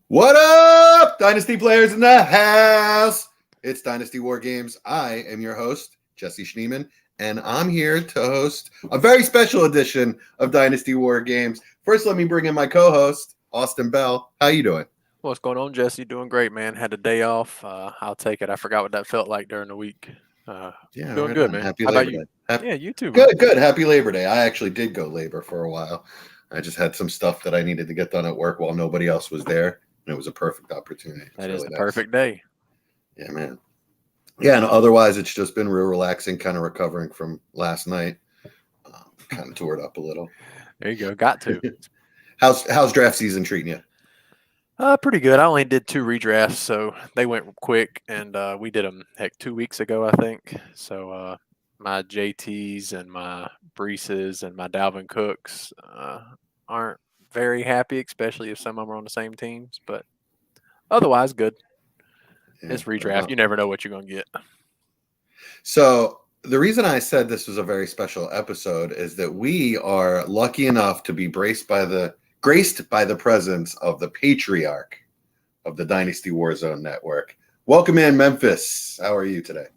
What up, Dynasty players in the house? It's Dynasty War Games. I am your host, Jesse Schneeman, and I'm here to host a very special edition of Dynasty War Games. First, let me bring in my co-host, Austin Bell. How you doing? What's going on, Jesse? Doing great, man. Had a day off. I'll take it. I forgot what that felt like during the week. Doing Right good, on. man. Happy How Labor about you? Day. Yeah, you too, man. Good. Happy Labor Day. I actually did go labor for a while. I just had some stuff that I needed to get done at work while nobody else was there, and it was a perfect opportunity. That is the perfect day. Yeah, man. Yeah, and otherwise it's just been real relaxing, kind of recovering from last night. Kind of tore it up a little. There you go. Got to. How's draft season treating you? Pretty good. I only did 2 redrafts, so they went quick, and we did them 2 weeks ago, I think. So my JTs and my Breeses and my Dalvin Cooks aren't very happy, especially if some of them are on the same teams. But otherwise, good. It's redraft. You never know what you're gonna get. So the reason I said this was a very special episode is that we are lucky enough to be graced by the presence of the Patriarch of the Dynasty Warzone Network. Welcome in, Memphis. How are you today?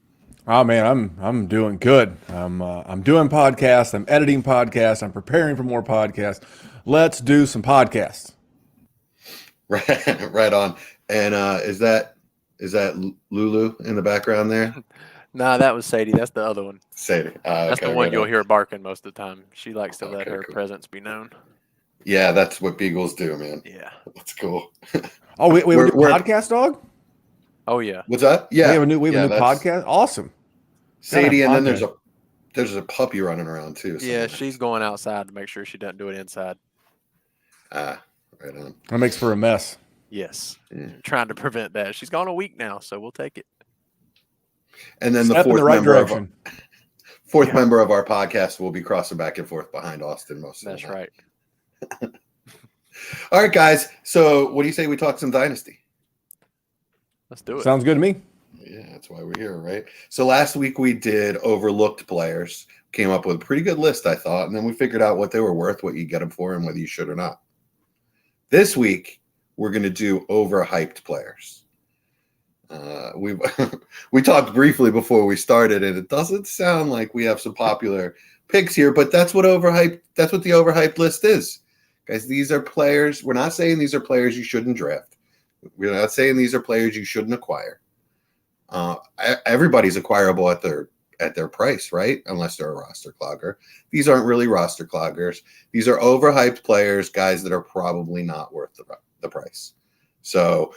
Oh man, I'm doing good. I'm doing podcasts. I'm editing podcasts. I'm preparing for more podcasts. Let's do some podcasts. Right on. And is that Lulu in the background there? Nah, that was Sadie. That's the other one. Sadie. That's the one you'll hear barking most of the time. She likes to let her presence be known. Yeah, that's what beagles do, man. Yeah. That's cool. Oh, we have a new podcast, dog? Oh, yeah. What's that? Yeah. We have a new podcast? Awesome. Sadie, and then there's a puppy running around, too. Yeah, she's going outside to make sure she doesn't do it inside. Right on. That makes for a mess. Yes. Yeah. Trying to prevent that. She's gone a week now, so we'll take it. And then Step the fourth member of our podcast will be crossing back and forth behind Austin most of the time. That's right. All right, guys. So what do you say we talk some Dynasty? Let's do it. Sounds good to me. Yeah, that's why we're here, right? So last week we did overlooked players. Came up with a pretty good list, I thought, and then we figured out what they were worth, what you get them for, and whether you should or not. This week we're going to do overhyped players. We talked briefly before we started, and it doesn't sound like we have some popular picks here, but that's what the overhyped list is. Guys, these are players. We're not saying these are players you shouldn't draft. We're not saying these are players you shouldn't acquire. Everybody's acquirable at their price, right? Unless they're a roster clogger. These aren't really roster cloggers. These are overhyped players, guys that are probably not worth the price. So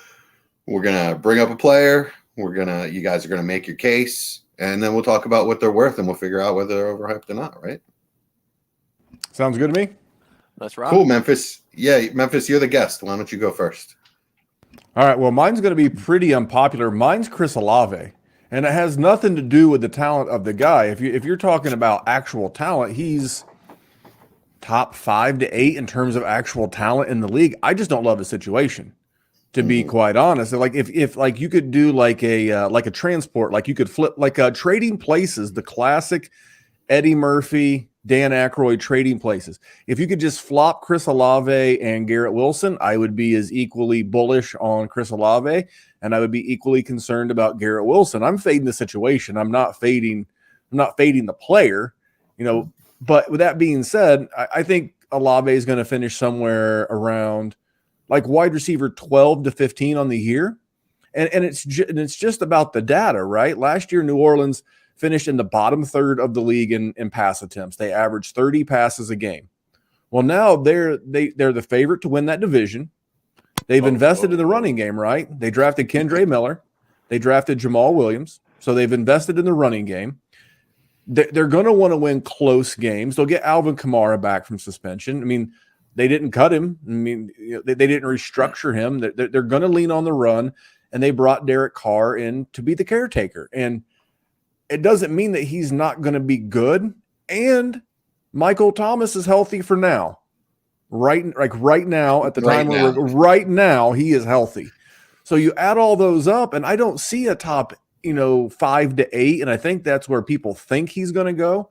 we're gonna bring up a player. You guys are gonna make your case, and then we'll talk about what they're worth, and we'll figure out whether they're overhyped or not. Right? Sounds good to me. That's right. Cool, Memphis. Yeah, Memphis, you're the guest. Why don't you go first? All right. Well, mine's going to be pretty unpopular. Mine's Chris Olave, and it has nothing to do with the talent of the guy. If you're talking about actual talent, he's top 5 to 8 in terms of actual talent in the league. I just don't love the situation, to be quite honest. Like if like you could do like a transport, like you could flip like trading places, the classic Eddie Murphy, Dan Aykroyd trading places. If you could just flop Chris Olave and Garrett Wilson, I would be as equally bullish on Chris Olave, and I would be equally concerned about Garrett Wilson. I'm fading the situation. I'm not fading the player, But with that being said, I think Olave is going to finish somewhere around like wide receiver 12 to 15 on the year. And it's just about the data, right? Last year, New Orleans finished in the bottom third of the league in pass attempts. They averaged 30 passes a game. Well, now they're the favorite to win that division. They've invested in the running game, right? They drafted Kendre Miller. They drafted Jamal Williams. So they've invested in the running game. They're going to want to win close games. They'll get Alvin Kamara back from suspension. I mean, they didn't cut him. I mean, they didn't restructure him. They're going to lean on the run, and they brought Derek Carr in to be the caretaker. And it doesn't mean that he's not going to be good. And Michael Thomas is healthy for now. Right now, at the time right now, he is healthy. So you add all those up, and I don't see a top 5 to 8, and I think that's where people think he's going to go,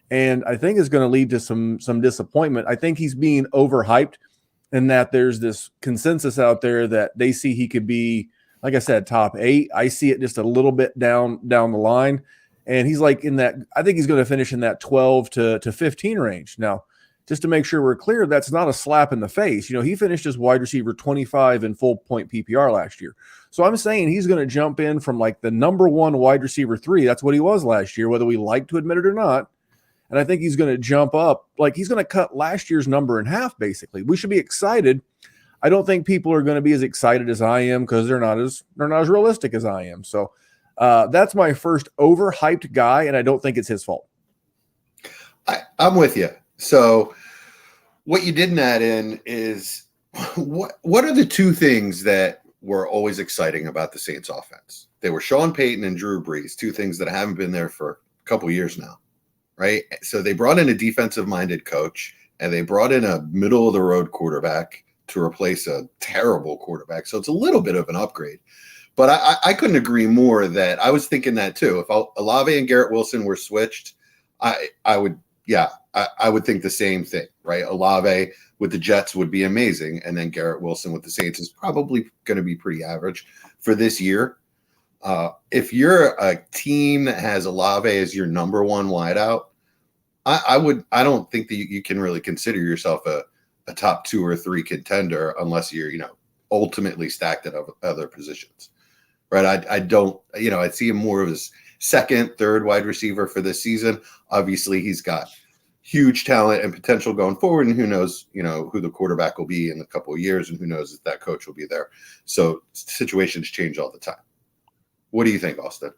and I think it's going to lead to some disappointment. I think he's being overhyped, and that there's this consensus out there that they see he could be, like I said, top 8. I see it just a little bit down the line. And he's like in that, I think he's going to finish in that 12 to 15 range. Now, just to make sure we're clear, that's not a slap in the face. He finished as wide receiver 25 in full point PPR last year. So I'm saying he's going to jump in from like the number 1 wide receiver 3. That's what he was last year, whether we like to admit it or not. And I think he's going to jump up, like he's going to cut last year's number in half, basically. We should be excited. I don't think people are going to be as excited as I am because they're not as realistic as I am. So that's my first overhyped guy, and I don't think it's his fault. I'm with you. So what you didn't add in is what are the 2 things that were always exciting about the Saints offense? They were Sean Payton and Drew Brees, 2 things that haven't been there for a couple years now, right? So they brought in a defensive-minded coach, and they brought in a middle-of-the-road quarterback to replace a terrible quarterback. So it's a little bit of an upgrade. But I couldn't agree more that I was thinking that too. If Olave and Garrett Wilson were switched, I would think the same thing, right? Olave with the Jets would be amazing, and then Garrett Wilson with the Saints is probably going to be pretty average for this year. If you're a team that has Olave as your number 1 wideout, I don't think that you can really consider yourself a top 2 or 3 contender unless you're ultimately stacked at other positions. Right. I don't, I see him more of as 2nd, 3rd wide receiver for this season. Obviously, he's got huge talent and potential going forward. And who knows, who the quarterback will be in a couple of years, and who knows if that coach will be there. So situations change all the time. What do you think, Austin?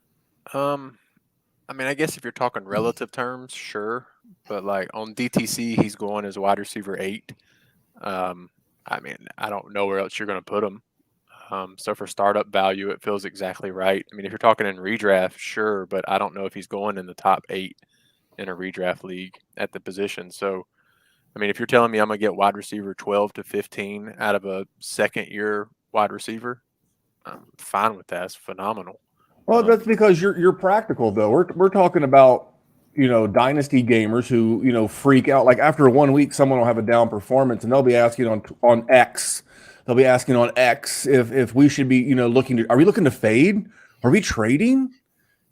I guess if you're talking relative terms, sure. But like on DTC, he's going as wide receiver 8. I don't know where else you're going to put him. So for startup value, it feels exactly right. If you're talking in redraft, sure, but I don't know if he's going in the top 8 in a redraft league at the position. So, if you're telling me I'm going to get wide receiver 12 to 15 out of a 2nd-year wide receiver, I'm fine with that. It's phenomenal. Well, that's because you're practical, though. We're talking about, dynasty gamers who, freak out. Like after 1 week, someone will have a down performance, and they'll be asking on X. They'll be asking on X if we should be, are we looking to fade? Are we trading?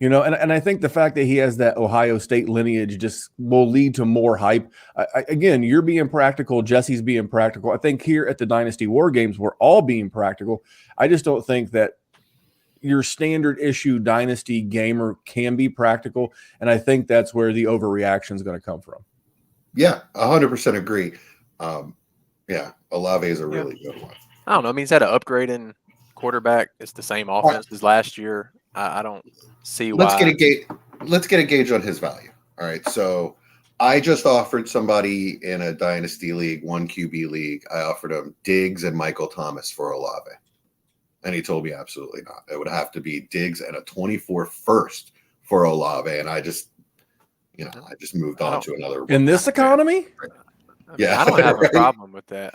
And I think the fact that he has that Ohio State lineage just will lead to more hype. Again, you're being practical. Jesse's being practical. I think here at the Dynasty War Games, we're all being practical. I just don't think that your standard issue Dynasty gamer can be practical. And I think that's where the overreaction is going to come from. Yeah, 100% agree. Olave is a really good one. I don't know. He's had an upgrade in quarterback. It's the same offense as last year. I don't see why. Let's get a gauge on his value. All right. So I just offered somebody in a Dynasty league, 1 QB league. I offered him Diggs and Michael Thomas for Olave. And he told me absolutely not. It would have to be Diggs and a 24 first for Olave. And I just moved on to another. In this economy? Yeah. I don't have a problem with that.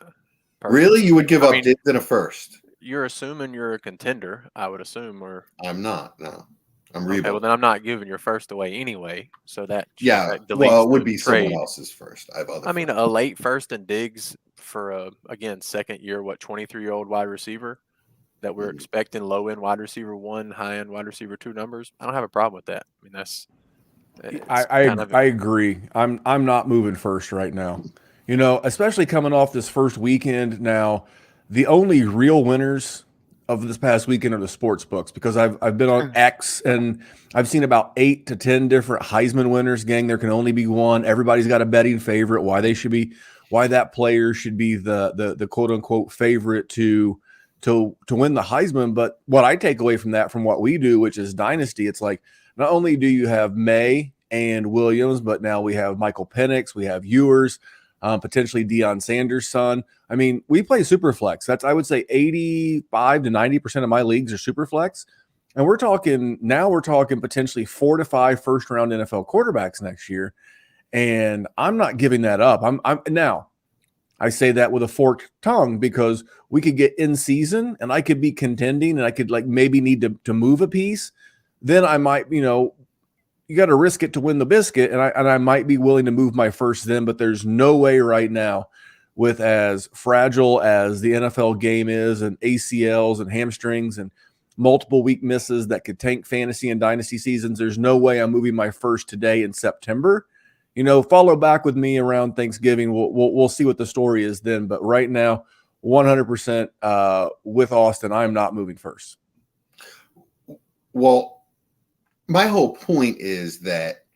Personally. Really? You would give up Diggs and a first? You're assuming you're a contender, I would assume, or I'm not. No, I'm rebuilding. Okay, well, then I'm not giving your first away anyway. So that it would be someone else's first. I have other. A late first and Diggs for a 2nd-year 23-year-old wide receiver that we're expecting low end wide receiver 1, high end wide receiver 2 numbers. I don't have a problem with that. That's. I agree. I'm not moving first right now. Especially coming off this first weekend now, the only real winners of this past weekend are the sports books, because I've been on X and I've seen about 8 to 10 different Heisman winners. Gang, there can only be one. Everybody's got a betting favorite. Why that player should be the quote unquote favorite to win the Heisman. But what I take away from that, from what we do, which is Dynasty, it's like not only do you have May and Williams, but now we have Michael Penix, we have Ewers. Potentially Deion Sanders' son. We play Superflex. That's, I would say, 85 to 90% of my leagues are Superflex. And we're talking potentially 4 to 5 first-round NFL quarterbacks next year. And I'm not giving that up. Now, I say that with a forked tongue because we could get in season and I could be contending and I could maybe need to move a piece. Then I might, you got to risk it to win the biscuit, and I might be willing to move my first then, but there's no way right now with as fragile as the NFL game is, and ACLs and hamstrings and multiple week misses that could tank fantasy and dynasty seasons. There's no way I'm moving my first today in September. Follow back with me around Thanksgiving. We'll see what the story is then. But right now, 100% with Austin, I'm not moving first. Well, my whole point is that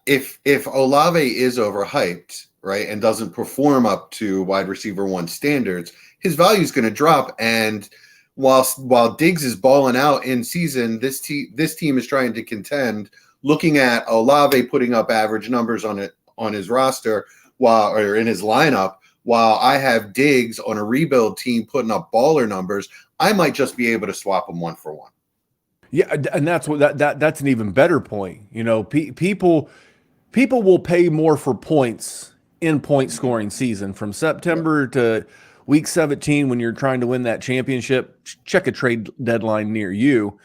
if Olave is overhyped, right, and doesn't perform up to wide receiver 1 standards, his value is going to drop. And while Diggs is balling out in season, this team is trying to contend. Looking at Olave putting up average numbers on his roster or in his lineup, while I have Diggs on a rebuild team putting up baller numbers, I might just be able to swap them 1 for 1. Yeah, and that's that's an even better point. People will pay more for points in point scoring season from September to week 17 when you're trying to win that championship. Check a trade deadline near you.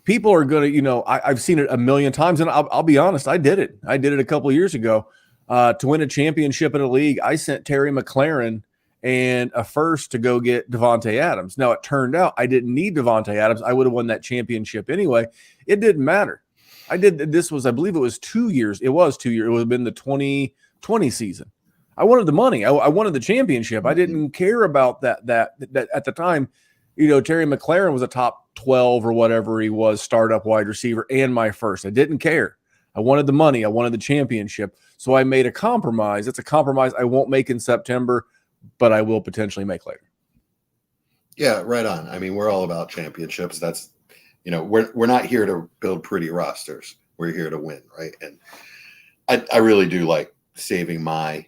People are going to, I've seen it a million times, and I'll be honest, I did it. I did it a couple of years ago to win a championship in a league. I sent Terry McLaurin and a first to go get Devontae Adams. Now, it turned out I didn't need Devontae Adams. I would have won that championship anyway. It didn't matter. I believe it was 2 years. It was 2 years. It would have been the 2020 season. I wanted the money. I wanted the championship. I didn't care about that at the time. Terry McLaurin was a top 12 or whatever he was, startup wide receiver, and my first. I didn't care. I wanted the money. I wanted the championship. So I made a compromise. It's a compromise I won't make in September, but I will potentially make later. Yeah, right on. I mean, we're all about championships. That's, we're not here to build pretty rosters. We're here to win, right? And I really do like saving my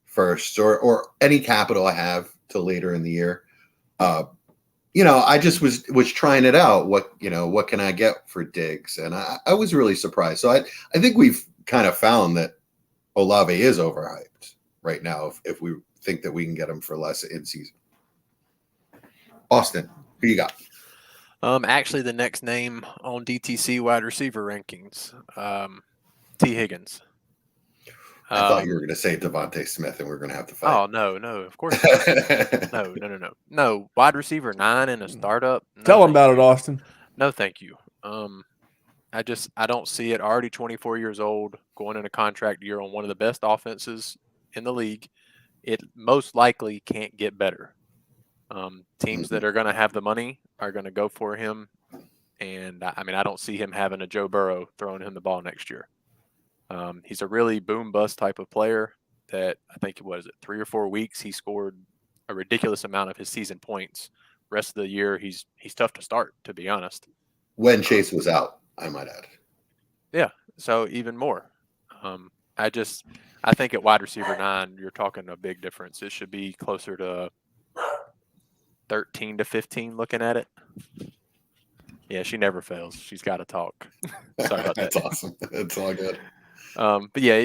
first or any capital I have till later in the year. I just was trying it out. What can I get for Diggs? And I was really surprised. So I think we've kind of found that Olave is overhyped right now if we think that we can get him for less in season. Austin, who you got? Actually, the next name on DTC wide receiver rankings, T. Higgins. I thought you were going to say Devontae Smith, and we're going to have to fight. Oh, no, of course not. No. Wide receiver 9 in a startup. No, Tell them about it, Austin. No, thank you. I don't see it. Already 24 years old, going in a contract year on one of the best offenses in the league. It most likely can't get better. Teams that are going to have the money are going to go for him. And I don't see him having a Joe Burrow throwing him the ball next year. He's a really boom bust type of player that I think, 3 or 4 weeks, he scored a ridiculous amount of his season points. Rest of the year, he's tough to start, to be honest. When Chase was out, I might add. Yeah, so even more. I think at wide receiver 9, you're talking a big difference. It should be closer to 13 to 15 looking at it. Yeah, she never fails. She's got to talk. Sorry about that. That's awesome. It's all good. But yeah,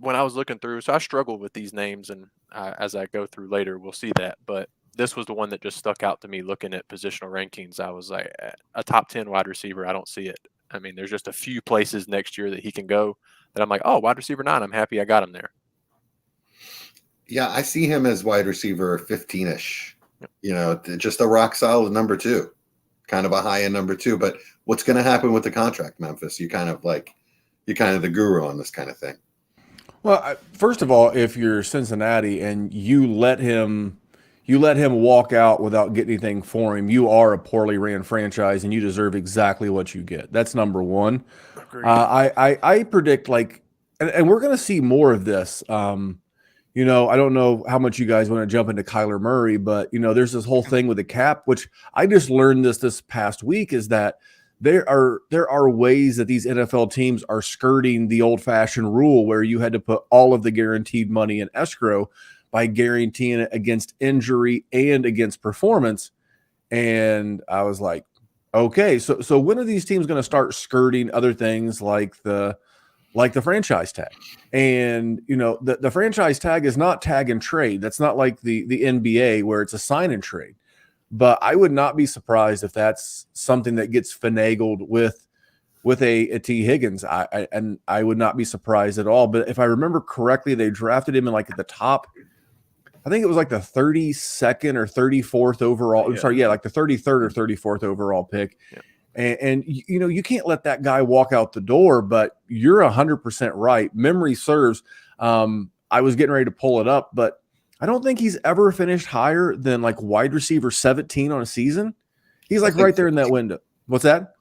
when I was looking through, so I struggled with these names, and as I go through later, we'll see that. But this was the one that just stuck out to me looking at positional rankings. I was like, a top 10 wide receiver, I don't see it. There's just a few places next year that he can go that I'm like, oh, wide receiver 9, I'm happy I got him there. Yeah, I see him as wide receiver 15-ish. Just a rock solid number 2, kind of a high end number 2. But what's going to happen with the contract, Memphis? You're kind of the guru on this kind of thing. Well, first of all, if you're Cincinnati and you let him walk out without getting anything for him, you are a poorly ran franchise and you deserve exactly what you get. That's number one. I predict and we're going to see more of this. I don't know how much you guys want to jump into Kyler Murray, but there's this whole thing with the cap, which I just learned this past week, is that there are ways that these NFL teams are skirting the old-fashioned rule where you had to put all of the guaranteed money in escrow by guaranteeing it against injury and against performance. And I was like, okay, so when are these teams going to start skirting other things like the franchise tag? And the franchise tag is not tag and trade. That's not like the NBA where it's a sign and trade. But I would not be surprised if that's something that gets finagled with with a T. Higgins. I would not be surprised at all. But if I remember correctly, they drafted him in like at the top. I think it was like the 32nd or 34th overall. I'm sorry, like the 33rd or 34th overall pick. Yeah. And you know, you can't let that guy walk out the door, but you're 100% right. Memory serves. I was getting ready to pull it up, but I don't think he's ever finished higher than like wide receiver 17 on a season. He's like right there in that window. What's that?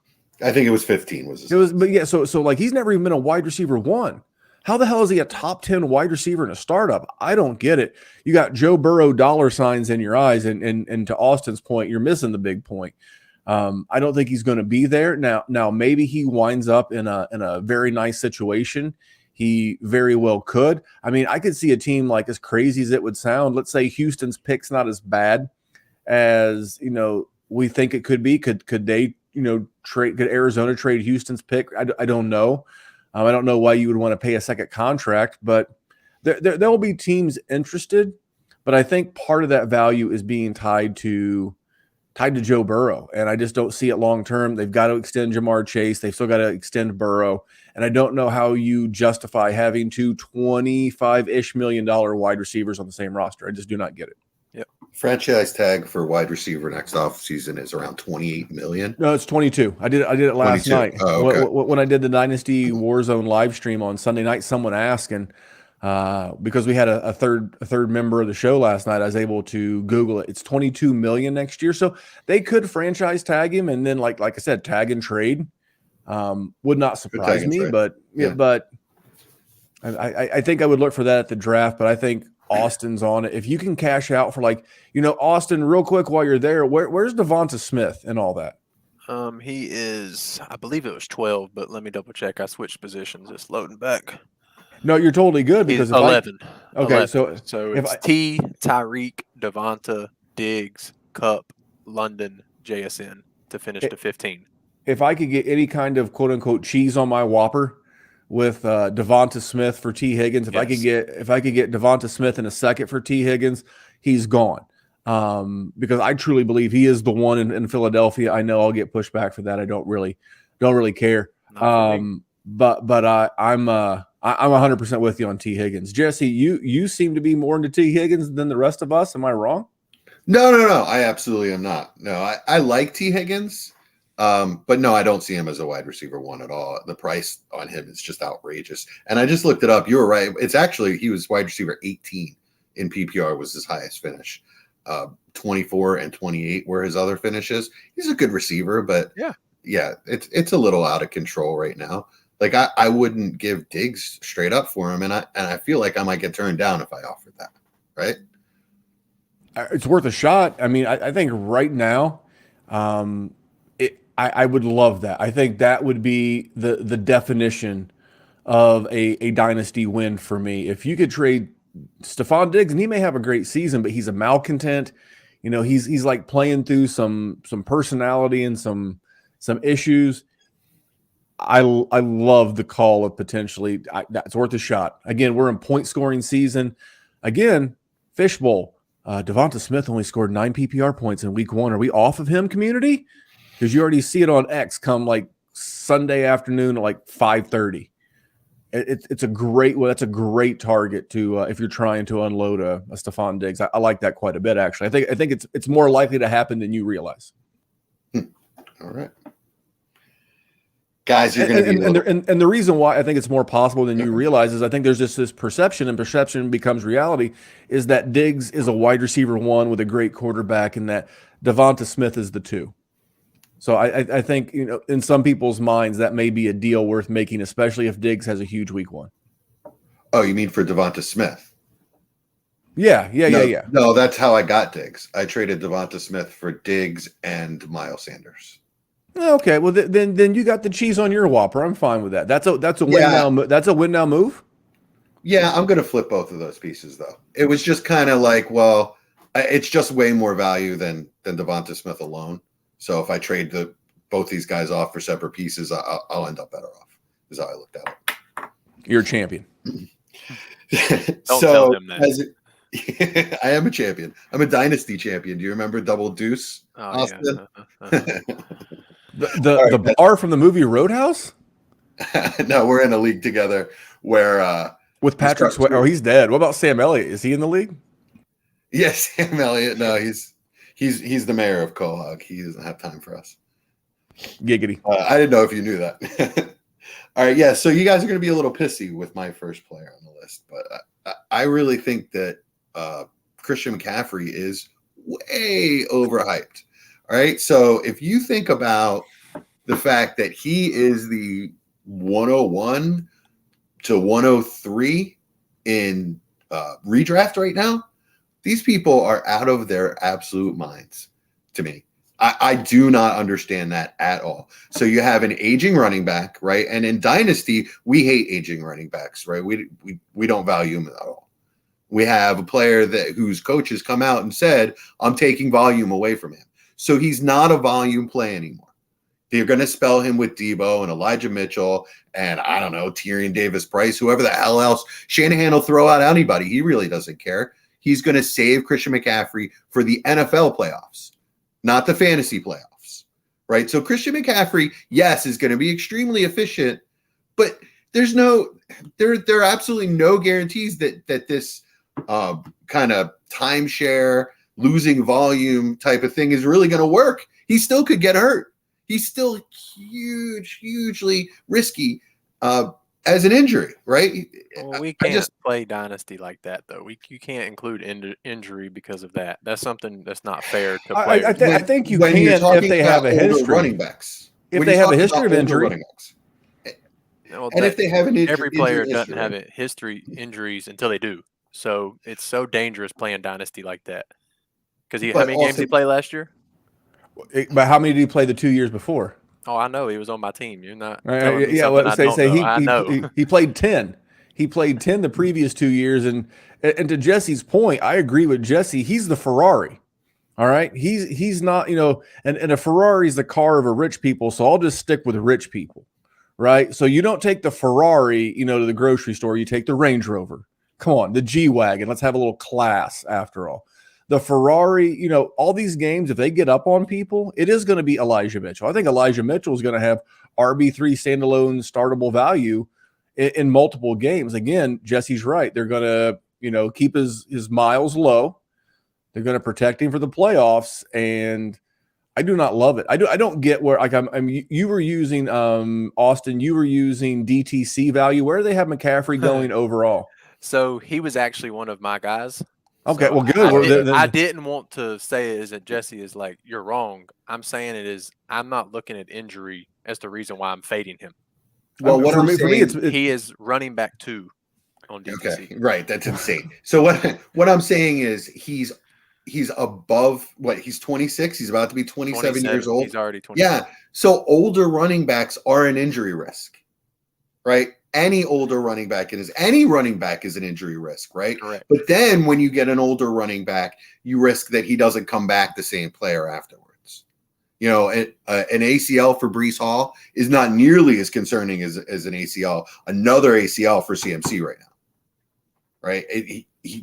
I think it was 15 but yeah, so like he's never even been a wide receiver 1. How the hell is he a top 10 wide receiver in a startup? I don't get it. You got Joe Burrow dollar signs in your eyes, and to Austin's point, you're missing the big point. I don't think he's going to be there. Now maybe he winds up in a very nice situation. He very well could. I mean, I could see a team, like, as crazy as it would sound, let's say Houston's pick's not as bad as, you know, we think it could be. Could they, you know, could Arizona trade Houston's pick? I don't know. I don't know why you would want to pay a second contract, but there will be teams interested. But I think part of that value is being tied to Joe Burrow, and I just don't see it long term. They've got to extend Jamar Chase. They've still got to extend Burrow, and I don't know how you justify having two $25-ish million wide receivers on the same roster. I just do not get it. Yep. Franchise tag for wide receiver next offseason is around 28 million. No, it's 22. I did it last 22. night. Oh, okay. When I did the Dynasty Warzone live stream on Sunday night, someone asked, and because we had a third member of the show last night, I was able to Google it. It's 22 million next year, so they could franchise tag him, and then like I said, tag and trade. Would not surprise me, but I think I would look for that at the draft. But I think Austin's on it. If you can cash out for, like, you know, Austin, real quick while you're there, where's Devonta Smith and all that? He is, I believe it was 12, but let me double check. I switched positions. It's loading back. No, you're totally good because he's 11. Okay, 11. So it's Tyreek, Devonta, Diggs, Cup, London, JSN to finish to 15. If I could get any kind of quote unquote cheese on my Whopper with Devonta Smith for T. Higgins, if I could get Devonta Smith in a second for T. Higgins, he's gone. Because I truly believe he is the one in Philadelphia. I know I'll get pushed back for that. I don't really care. But I'm 100% with you on T. Higgins. Jesse, you seem to be more into T. Higgins than the rest of us. Am I wrong? No. I absolutely am not. No, I like T. Higgins. But no, I don't see him as a wide receiver 1 at all. The price on him is just outrageous. And I just looked it up. You were right. It's actually, he was wide receiver 18 in PPR was his highest finish. 24 and 28 were his other finishes. He's a good receiver, but yeah, it's a little out of control right now. Like I wouldn't give Diggs straight up for him, and I feel like I might get turned down if I offered that. Right? It's worth a shot. I mean, I think right now, I would love that. I think that would be the definition of a dynasty win for me. If you could trade Stephon Diggs, and he may have a great season, but he's a malcontent. You know, he's like playing through some personality and some issues. I love the call of potentially that's worth a shot. Again, we're in point scoring season. Again, fishbowl. Devonta Smith only scored 9 PPR points in week 1. Are we off of him, community? Because you already see it on X come like Sunday afternoon at like 5:30. That's a great target to if you're trying to unload a Stephon Diggs. I like that quite a bit, actually. I think it's more likely to happen than you realize. All right. Guys, you're going to be and the reason why I think it's more possible than you realize is I think there's just this perception, and perception becomes reality, is that Diggs is a wide receiver 1 with a great quarterback, and that Devonta Smith is the 2. So I think, you know, in some people's minds that may be a deal worth making, especially if Diggs has a huge week 1. Oh, you mean for Devonta Smith? Yeah. No, that's how I got Diggs. I traded Devonta Smith for Diggs and Miles Sanders. Okay, well then you got the cheese on your Whopper. I'm fine with that. That's a win now. That's a win now move. Yeah, I'm going to flip both of those pieces though. It was just kind of like, well, it's just way more value than Devonta Smith alone. So if I trade both these guys off for separate pieces, I'll end up better off. Is how I looked at it. You're a champion. Don't tell him that. I am a champion. I'm a dynasty champion. Do you remember Double Deuce, Austin? Yeah. The bar from the movie Roadhouse? No, we're in a league together where With Patrick Swayze. Oh, he's dead. What about Sam Elliott? Is he in the league? Yes, Sam Elliott. No, he's the mayor of Quahog. He doesn't have time for us. Giggity. I didn't know if you knew that. All right, yeah. So you guys are going to be a little pissy with my first player on the list, but I really think that Christian McCaffrey is way overhyped. All right, so if you think about the fact that he is the 101 to 103 in redraft right now, these people are out of their absolute minds to me. I do not understand that at all. So you have an aging running back, right? And in Dynasty, we hate aging running backs, right? We don't value them at all. We have a player whose coach has come out and said, I'm taking volume away from him. So he's not a volume play anymore. They're going to spell him with Debo and Elijah Mitchell and, I don't know, Tyrion Davis-Price, whoever the hell else. Shanahan will throw out anybody. He really doesn't care. He's going to save Christian McCaffrey for the NFL playoffs, not the fantasy playoffs, right? So Christian McCaffrey, yes, is going to be extremely efficient, but there are absolutely no guarantees that this kind of timeshare, losing volume type of thing is really going to work. He still could get hurt. He's still hugely risky as an injury, right? Well, we can't play Dynasty like that, though. You can't include injury because of that. That's something that's not fair to players. I think you can if they have a history. Running backs. If they have a history of injury. Well, and if they have an injury, every player doesn't have a history injuries until they do. So it's so dangerous playing Dynasty like that. Because how many games did he play last year? But how many did he play the 2 years before? Oh, I know. He was on my team. You're not. Yeah, let's say he played 10. He played 10 the previous 2 years. And to Jesse's point, I agree with Jesse. He's the Ferrari. All right. He's not, and a Ferrari is the car of a rich people. So I'll just stick with rich people. Right. So you don't take the Ferrari, to the grocery store. You take the Range Rover. Come on, the G-Wagon. Let's have a little class after all. The Ferrari, all these games, if they get up on people, it is going to be Elijah Mitchell. I think Elijah Mitchell is going to have RB3 standalone startable value in multiple games. Again, Jesse's right. They're going to, keep his miles low. They're going to protect him for the playoffs. And I do not love it. I don't get where, you were using, Austin, you were using DTC value. Where do they have McCaffrey going overall? So he was actually one of my guys. Okay, so well, good. I didn't want to say it as that Jesse is like, you're wrong. I'm saying it is, I'm not looking at injury as the reason why I'm fading him. Well, for me, he is running back 2 on DTC. Okay, right. That's insane. So what I'm saying is he's above he's 26. He's about to be 27 years old. He's already 27. Yeah. So older running backs are an injury risk, right? Any older running back any running back is an injury risk, right? Correct. But then when you get an older running back, you risk that he doesn't come back the same player afterwards. An ACL for Breece Hall is not nearly as concerning as an ACL. Another ACL for CMC right now, right?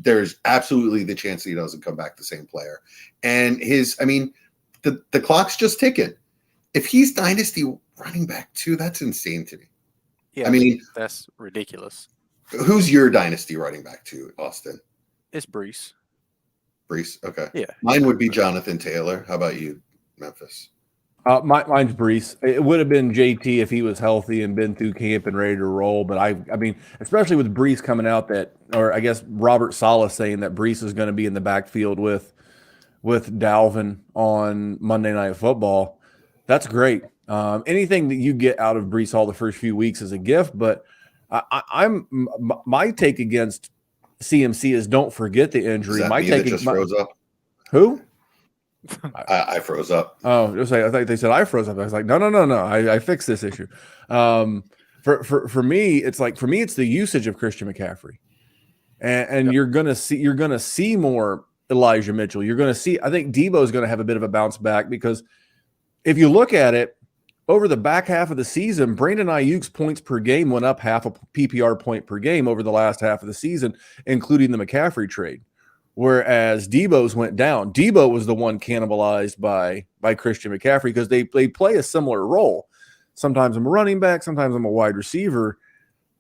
There's absolutely the chance that he doesn't come back the same player. And the clock's just ticking. If he's dynasty running back 2, that's insane to me. Yeah, that's ridiculous. Who's your dynasty running back 2, Austin? It's Breece. Breece, okay. Yeah. Mine would be Jonathan Taylor. How about you, Memphis? Mine's Breece. It would have been JT if he was healthy and been through camp and ready to roll. But I mean, especially with Breece coming out or I guess Robert Saleh saying that Breece is going to be in the backfield with Dalvin on Monday Night Football. That's great. Anything that you get out of Breece Hall the first few weeks is a gift, but my take against CMC is don't forget the injury. Is that my me take that just froze up. Who? I froze up. Oh, I thought they said I froze up. I was like, no. I fixed this issue. For me, it's the usage of Christian McCaffrey, and you're gonna see more Elijah Mitchell. You're gonna see. I think Debo is gonna have a bit of a bounce back because if you look at it. Over the back half of the season, Brandon Ayuk's points per game went up half a PPR point per game over the last half of the season, including the McCaffrey trade, whereas Debo's went down. Debo was the one cannibalized by Christian McCaffrey because they play a similar role. Sometimes I'm a running back, sometimes I'm a wide receiver.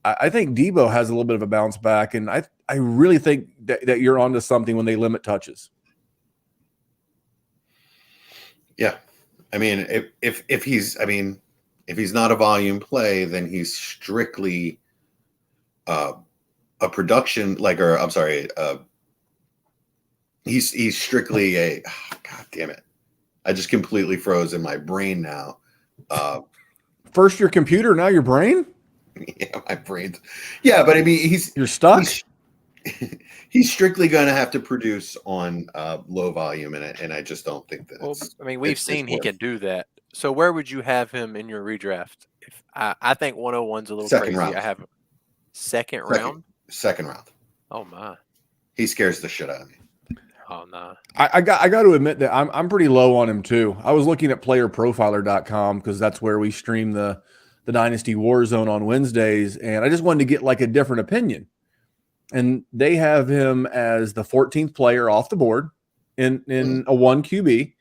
I think Debo has a little bit of a bounce back, and I really think that you're onto something when they limit touches. Yeah, I mean, if he's not a volume play, then he's strictly a production he's strictly a God damn it. I just completely froze in my brain now. First your computer, now your brain? Yeah, my brain's but I mean you're stuck. He's strictly going to have to produce on low volume, and I just don't think that. Well, I mean, we've seen he can do that. So where would you have him in your redraft? If I think 101's a little crazy. Round. I have second round. Second round. Oh my! He scares the shit out of me. Oh no! I got to admit that I'm pretty low on him too. I was looking at playerprofiler.com because that's where we stream the Dynasty Warzone on Wednesdays, and I just wanted to get like a different opinion. And they have him as the 14th player off the board in a 1 QB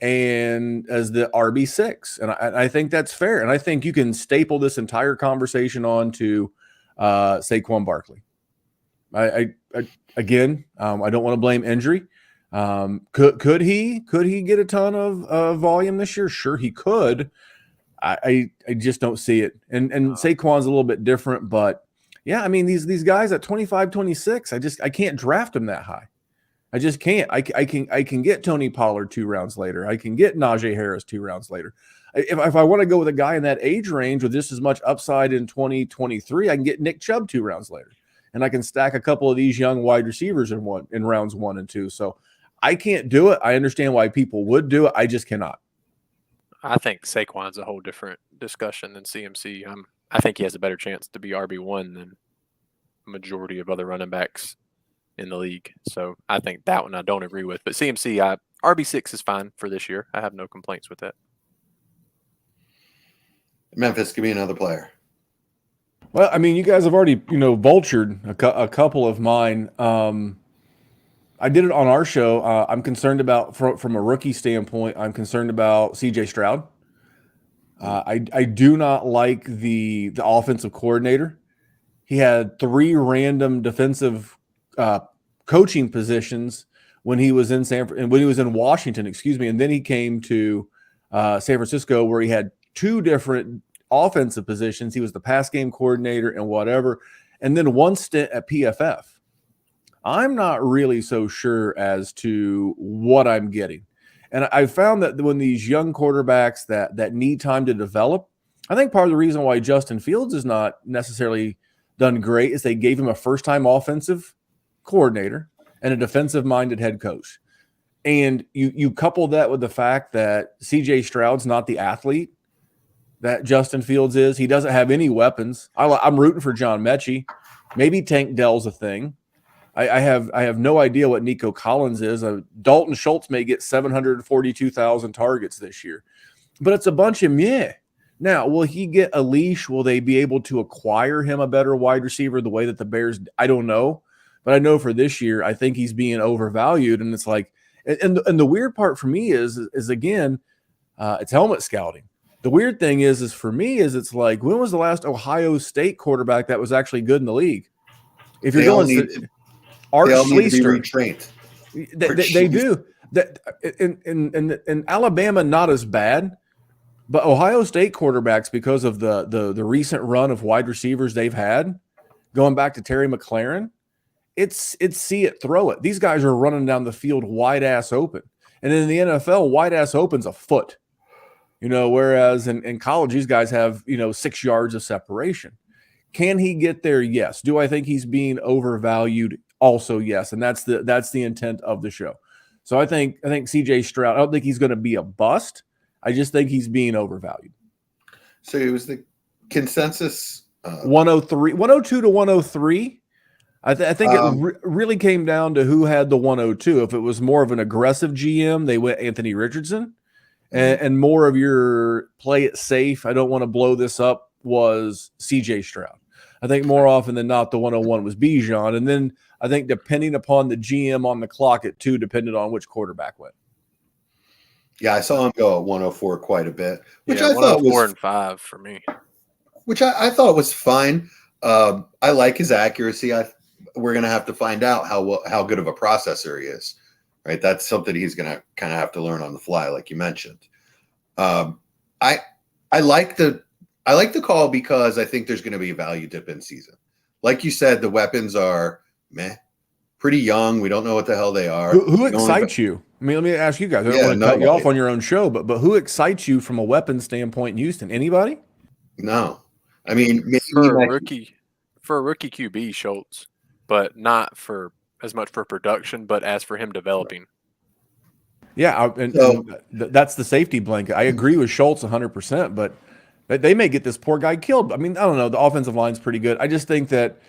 and as the RB6. And I think that's fair. And I think you can staple this entire conversation on to Saquon Barkley. I don't want to blame injury. Could he get a ton of volume this year? Sure, he could. I just don't see it. And Saquon's a little bit different, but yeah, I mean, these guys at 25, 26, I can't draft them that high. I just can't. I can get Tony Pollard 2 rounds later. I can get Najee Harris 2 rounds later. If I want to go with a guy in that age range with just as much upside in 2023, I can get Nick Chubb 2 rounds later. And I can stack a couple of these young wide receivers in rounds 1 and 2. So I can't do it. I understand why people would do it. I just cannot. I think Saquon's a whole different discussion than CMC. I think he has a better chance to be RB1 than majority of other running backs in the league. So I think that one I don't agree with. But CMC, RB6 is fine for this year. I have no complaints with that. Memphis, give me another player. Well, I mean, you guys have already, vultured a couple of mine. I did it on our show. I'm concerned about, from a rookie standpoint, I'm concerned about CJ Stroud. I do not like the offensive coordinator. He had 3 random defensive coaching positions when he was in Washington, and then he came to San Francisco where he had 2 different offensive positions. He was the pass game coordinator and whatever, and then 1 stint at PFF. I'm not really so sure as to what I'm getting. And I found that when these young quarterbacks that need time to develop, I think part of the reason why Justin Fields is not necessarily done great is they gave him a first-time offensive coordinator and a defensive-minded head coach. And you couple that with the fact that C.J. Stroud's not the athlete that Justin Fields is. He doesn't have any weapons. I'm rooting for John Mechie. Maybe Tank Dell's a thing. I have no idea what Nico Collins is. Dalton Schultz may get 742,000 targets this year, but it's a bunch of meh. Now, will he get a leash? Will they be able to acquire him a better wide receiver the way that the Bears? I don't know, but I know for this year, I think he's being overvalued. And it's like, and the weird part for me is again, it's helmet scouting. The weird thing is for me it's like, when was the last Ohio State quarterback that was actually good in the league? If you're going Art Schleister, they do that in Alabama, not as bad, but Ohio State quarterbacks, because of the recent run of wide receivers they've had, going back to Terry McLaurin, it's see it, throw it. These guys are running down the field wide ass open, and in the NFL, wide ass open's a foot, whereas in college these guys have 6 yards of separation. Can he get there? Yes. Do I think he's being overvalued? Also, yes, and that's the intent of the show. So I think CJ Stroud, I don't think he's going to be a bust. I just think he's being overvalued. So it was the consensus 102 to 103. I think it really came down to who had the 102. If it was more of an aggressive GM, they went Anthony Richardson, and more of your play it safe, I don't want to blow this up, was CJ Stroud. I think more often than not, the 101 was Bijan. And then I think depending upon the GM on the clock at 2 depended on which quarterback went. Yeah, I saw him go at 104 quite a bit, which I thought 104 was and 5 for me. which I thought was fine. I like his accuracy. We're gonna have to find out how good of a processor he is, right? That's something he's gonna kind of have to learn on the fly, like you mentioned. I like the call because I think there's gonna be a value dip in season. Like you said, the weapons are pretty young. We don't know what the hell they are. Who excites you? I mean, let me ask you guys. I don't want to cut you off on your own show, but who excites you from a weapon standpoint in Houston? Anybody? No. I mean, maybe for a rookie QB, Schultz, but not for as much for production, but as for him developing. Yeah, and that's the safety blanket. I agree with Schultz 100%, but they may get this poor guy killed. I mean, I don't know. The offensive line's pretty good. I just think that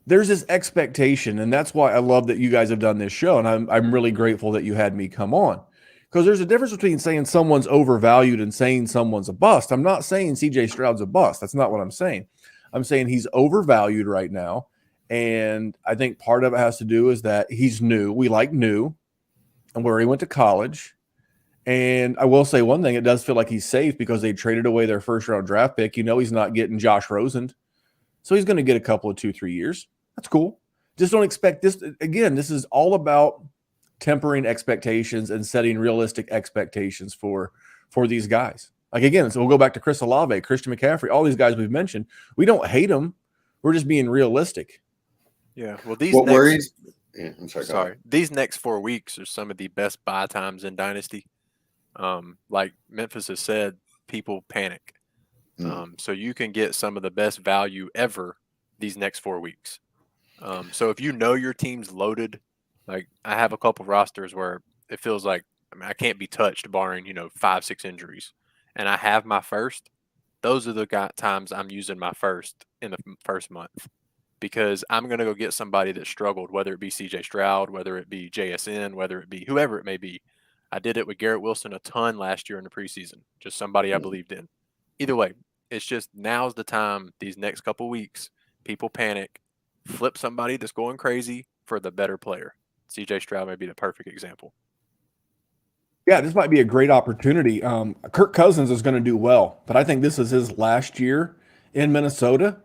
there's this expectation, and that's why I love that you guys have done this show, and I'm really grateful that you had me come on. Because there's a difference between saying someone's overvalued and saying someone's a bust. I'm not saying CJ Stroud's a bust. That's not what I'm saying. I'm saying he's overvalued right now, and I think part of it has to do is that he's new. We like new, and where he went to college. And I will say one thing, it does feel like he's safe because they traded away their first-round draft pick. You know he's not getting Josh Rosen. So he's going to get a couple of 2-3 years. That's cool. Just don't expect this. Again, this is all about tempering expectations and setting realistic expectations for these guys. Like, again, so we'll go back to Chris Olave, Christian McCaffrey, all these guys we've mentioned. We don't hate them. We're just being realistic. Yeah. Well, these next 4 weeks are some of the best buy times in Dynasty. Like Memphis has said, people panic. So you can get some of the best value ever these next 4 weeks. So if you know your team's loaded, like I have a couple rosters where it feels like I can't be touched barring 5-6 injuries, and I have my first. Those are the times I'm using my first in the first month because I'm going to go get somebody that struggled, whether it be CJ Stroud, whether it be JSN, whether it be whoever it may be. I did it with Garrett Wilson a ton last year in the preseason, just somebody I believed in. Either way, it's just now's the time, these next couple weeks, people panic, flip somebody that's going crazy for the better player. CJ Stroud may be the perfect example. Yeah, this might be a great opportunity. Kirk Cousins is going to do well, but I think this is his last year in Minnesota.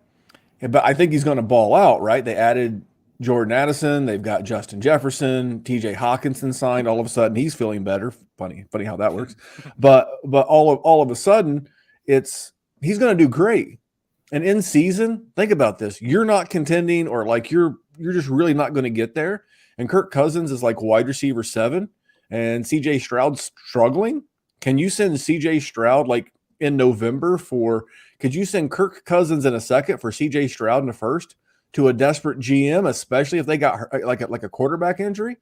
But I think he's going to ball out, right? They added Jordan Addison. They've got Justin Jefferson. TJ Hawkinson signed. All of a sudden, he's feeling better. Funny how that works. But all of a sudden, he's going to do great. And in season, think about this: you're not contending, or like you're just really not going to get there. And Kirk Cousins is like wide receiver 7, and CJ Stroud's struggling. Can you send CJ Stroud like in November could you send Kirk Cousins in a second for CJ Stroud in the first to a desperate GM, especially if they got like a quarterback injury?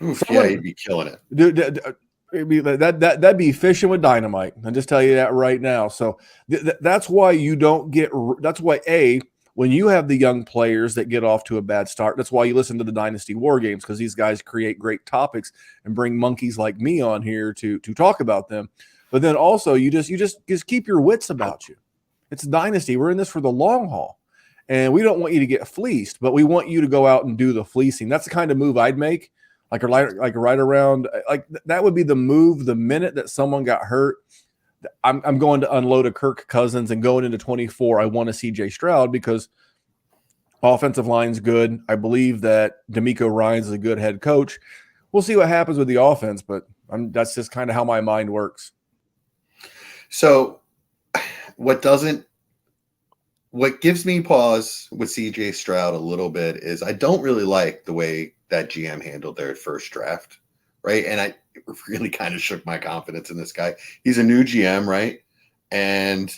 Yeah, he'd be killing it. Dude, that'd be fishing with dynamite. I'll just tell you that right now. So that's why you don't get. That's why when you have the young players that get off to a bad start, that's why you listen to the Dynasty War Games, because these guys create great topics and bring monkeys like me on here to talk about them. But then also you just keep your wits about you. It's Dynasty. We're in this for the long haul, and we don't want you to get fleeced, but we want you to go out and do the fleecing. That's the kind of move I'd make. Like right around, like that would be the move. The minute that someone got hurt, I'm going to unload a Kirk Cousins, and going into 24, I want a CJ Stroud because offensive line's good. I believe that DeMeco Ryans is a good head coach. We'll see what happens with the offense, but that's just kind of how my mind works. So what gives me pause with CJ Stroud a little bit is I don't really like the way that GM handled their first draft, right? And I really kind of shook my confidence in this guy. He's a new GM, right? And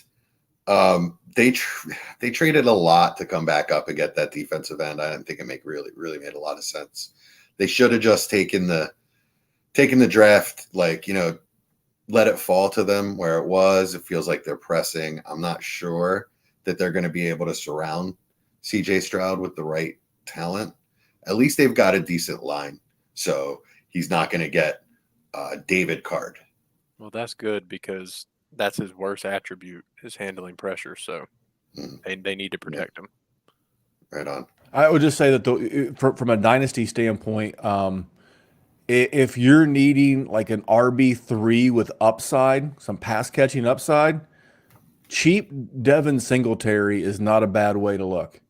they traded a lot to come back up and get that defensive end. I didn't think it really made a lot of sense. They should have just taken the draft, let it fall to them where it was. It feels like they're pressing. I'm not sure that they're going to be able to surround CJ Stroud with the right talent. At least they've got a decent line, so he's not going to get David Card. Well, that's good because that's his worst attribute is handling pressure. So they need to protect him. Right on. I would just say that from a dynasty standpoint, if you're needing like an RB3 with upside, some pass catching upside, cheap Devin Singletary is not a bad way to look.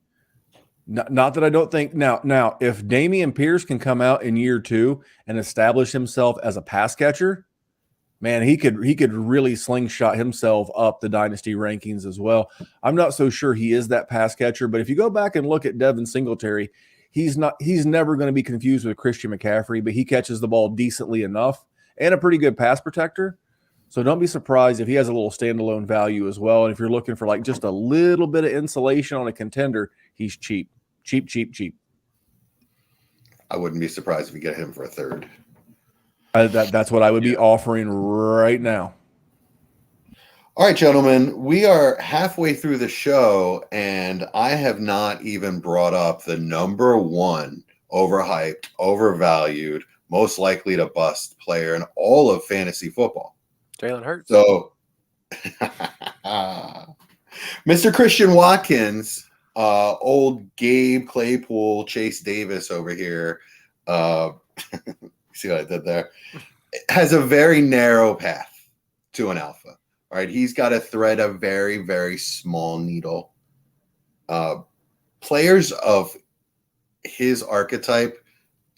Not that I don't think now if Dameon Pierce can come out in year 2 and establish himself as a pass catcher, man, he could really slingshot himself up the dynasty rankings as well. I'm not so sure he is that pass catcher, but if you go back and look at Devin Singletary, he's never going to be confused with Christian McCaffrey, but he catches the ball decently enough and a pretty good pass protector. So don't be surprised if he has a little standalone value as well. And if you're looking for like just a little bit of insulation on a contender, he's cheap. Cheap. I wouldn't be surprised if we get him for a third. That's what I would be offering right now. All right, gentlemen, we are halfway through the show, and I have not even brought up the number one overhyped, overvalued, most likely to bust player in all of fantasy football. Jalen Hurts. So, Mr. Christian Watkins, old Gabe Claypool, Chase Davis over here. See what I did there? Has a very narrow path to an alpha. All right, he's got to thread a very, very small needle. Players of his archetype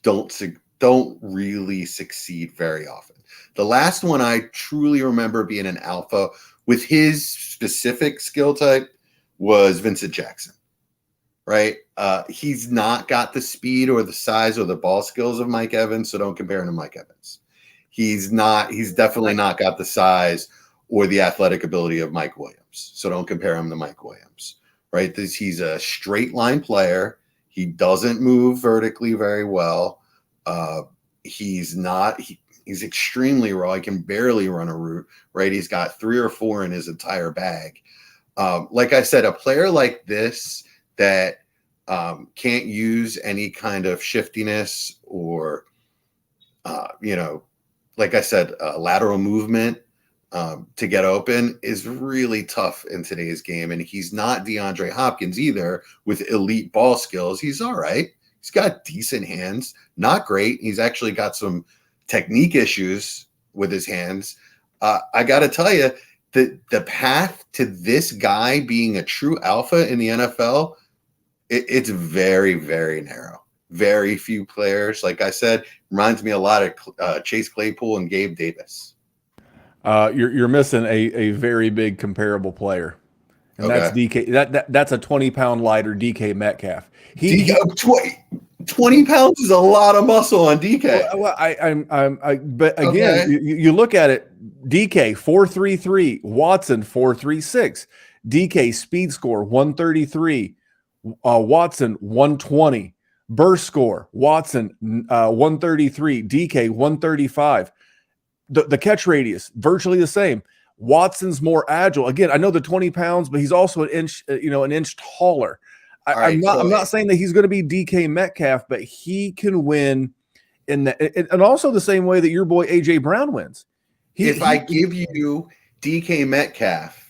don't really succeed very often. The last one I truly remember being an alpha with his specific skill type was Vincent Jackson. Right? He's not got the speed or the size or the ball skills of Mike Evans, so don't compare him to Mike Evans. He's definitely not got the size or the athletic ability of Mike Williams, so don't compare him to Mike Williams. Right? He's a straight line player. He doesn't move vertically very well. He's extremely raw. He can barely run a route. Right? He's got 3 or 4 in his entire bag. Like I said, a player like this that can't use any kind of shiftiness or, like I said, lateral movement to get open is really tough in today's game. And he's not DeAndre Hopkins either with elite ball skills. He's all right. He's got decent hands, not great. He's actually got some technique issues with his hands. I got to tell you, the path to this guy being a true alpha in the NFL, it's very, very narrow. Very few players. Like I said, reminds me a lot of Chase Claypool and Gabe Davis. You're missing a very big comparable player, and that's DK. That's a 20-pound lighter DK Metcalf. 20 pounds is a lot of muscle on DK. But again, you look at it. DK 4.33, Watson 4.36, DK speed score 133. Watson 120, burst score Watson 133, DK 135. The catch radius virtually the same. Watson's more agile. Again, I know the 20 pounds, but he's also an inch taller. I'm not saying that he's going to be DK Metcalf, but he can win in that, and also the same way that your boy AJ Brown wins. If I give you DK Metcalf,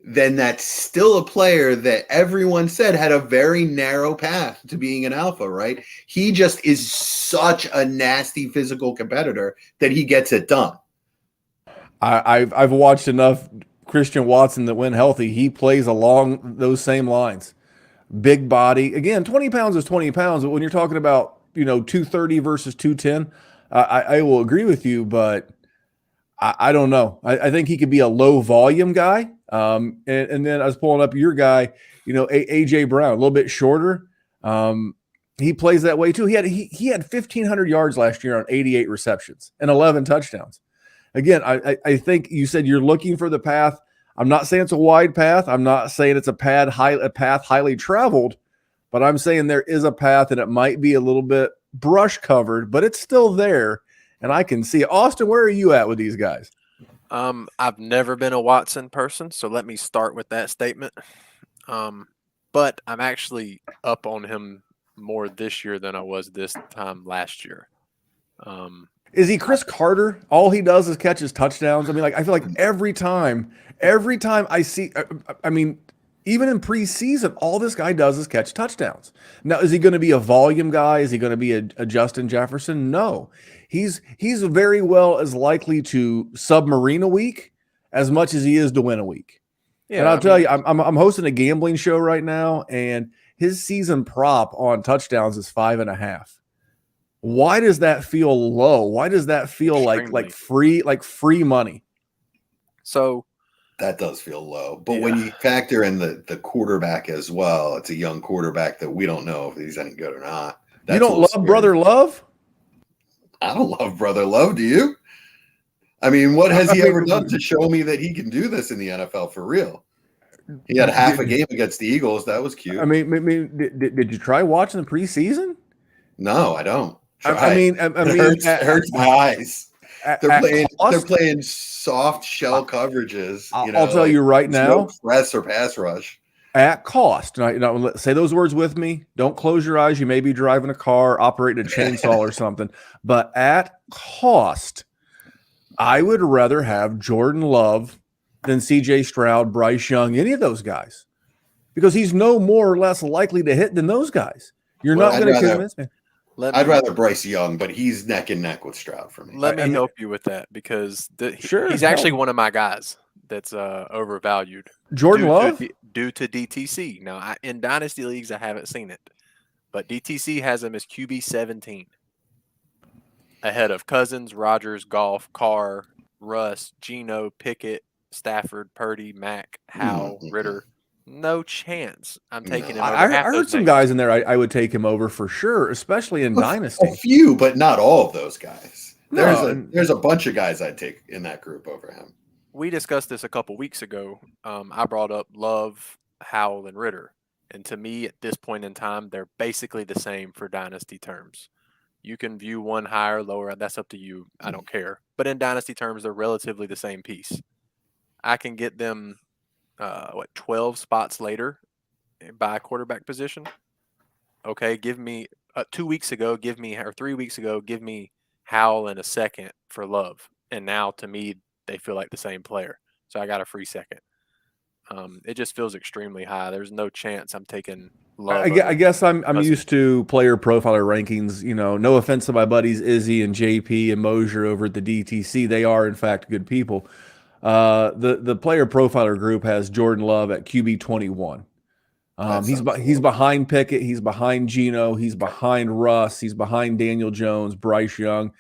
then that's still a player that everyone said had a very narrow path to being an alpha, right? He just is such a nasty physical competitor that he gets it done. I've watched enough Christian Watson that when healthy, he plays along those same lines. Big body. Again, 20 pounds is 20 pounds, but when you're talking about, 230 versus 210, I will agree with you, but I don't know. I think he could be a low volume guy. And then I was pulling up your guy, AJ Brown, a little bit shorter. He plays that way too. He had 1,500 yards last year on 88 receptions and 11 touchdowns. Again, I think you said you're looking for the path. I'm not saying it's a wide path. I'm not saying it's a path highly traveled, but I'm saying there is a path and it might be a little bit brush covered, but it's still there. And I can see it. Austin, where are you at with these guys? I've never been a Watson person, so let me start with that statement. But I'm actually up on him more this year than I was this time last year. Is he Chris Carter? All he does is catches touchdowns. I mean, I feel like every time I see, Even in preseason, all this guy does is catch touchdowns. Now, is he going to be a volume guy? Is he going to be a Justin Jefferson? No. He's very well as likely to submarine a week as much as he is to win a week. Yeah, And I'll tell you, I'm hosting a gambling show right now, and his season prop on touchdowns is 5.5. Why does that feel low? Why does that feel like free money? So that does feel low. But when you factor in the quarterback as well, it's a young quarterback that we don't know if he's any good or not. You don't love Brother Love? I don't love Brother Love. Do you? I mean, what has he ever done to show me that he can do this in the NFL for real? He had half a game against the Eagles. That was cute. I mean, did you try watching the preseason? No, I don't. It hurts my eyes. They're playing soft shell coverages. I'll tell you right now, no press or pass rush at cost. Now, say those words with me. Don't close your eyes. You may be driving a car, operating a chainsaw or something, but at cost, I would rather have Jordan Love than C.J. Stroud, Bryce Young, any of those guys, because he's no more or less likely to hit than those guys. You're not going to convince me. I'd rather Bryce Young, but he's neck and neck with Stroud for me. Let me help you with that, because he's actually one of my guys that's overvalued. Jordan Love? Due to DTC. Now, in Dynasty leagues, I haven't seen it, but DTC has him as QB 17, ahead of Cousins, Rodgers, Goff, Carr, Russ, Geno, Pickett, Stafford, Purdy, Mack, Howell, Ritter. No chance I'm taking him over. I heard some guys in there I would take him over for sure, especially in Dynasty. A few, but not all of those guys. There's a bunch of guys I'd take in that group over him. We discussed this a couple weeks ago. I brought up Love, Howell, and Ritter. And to me, at this point in time, they're basically the same for Dynasty terms. You can view one higher, lower. That's up to you. I don't care. But in Dynasty terms, they're relatively the same piece. I can get them 12 spots later by quarterback position. Okay, give me 2 weeks ago, or 3 weeks ago, give me Howell in a second for Love. And now to me, they feel like the same player. So I got a free second. It just feels extremely high. There's no chance I'm taking Love. I guess I'm used to player profiler rankings. No offense to my buddies Izzy and JP and Mosier over at the DTC. They are, in fact, good people. The player profiler group has Jordan Love at QB 21. He's behind Pickett. He's behind Geno. He's behind Russ. He's behind Daniel Jones, Bryce Young,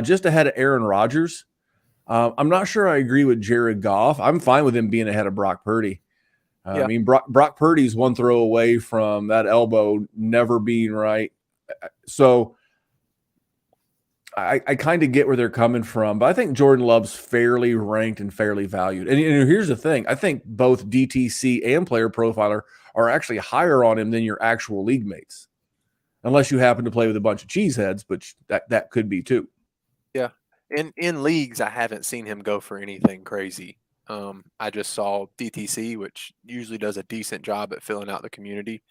just ahead of Aaron Rodgers. I'm not sure I agree with Jared Goff. I'm fine with him being ahead of Brock Purdy. I mean, Brock Purdy's one throw away from that elbow never being right. So I kind of get where they're coming from, but I think Jordan Love's fairly ranked and fairly valued. And here's the thing. I think both DTC and Player Profiler are actually higher on him than your actual league mates, unless you happen to play with a bunch of cheeseheads, but that could be too. Yeah. In leagues, I haven't seen him go for anything crazy. I just saw DTC, which usually does a decent job at filling out the community,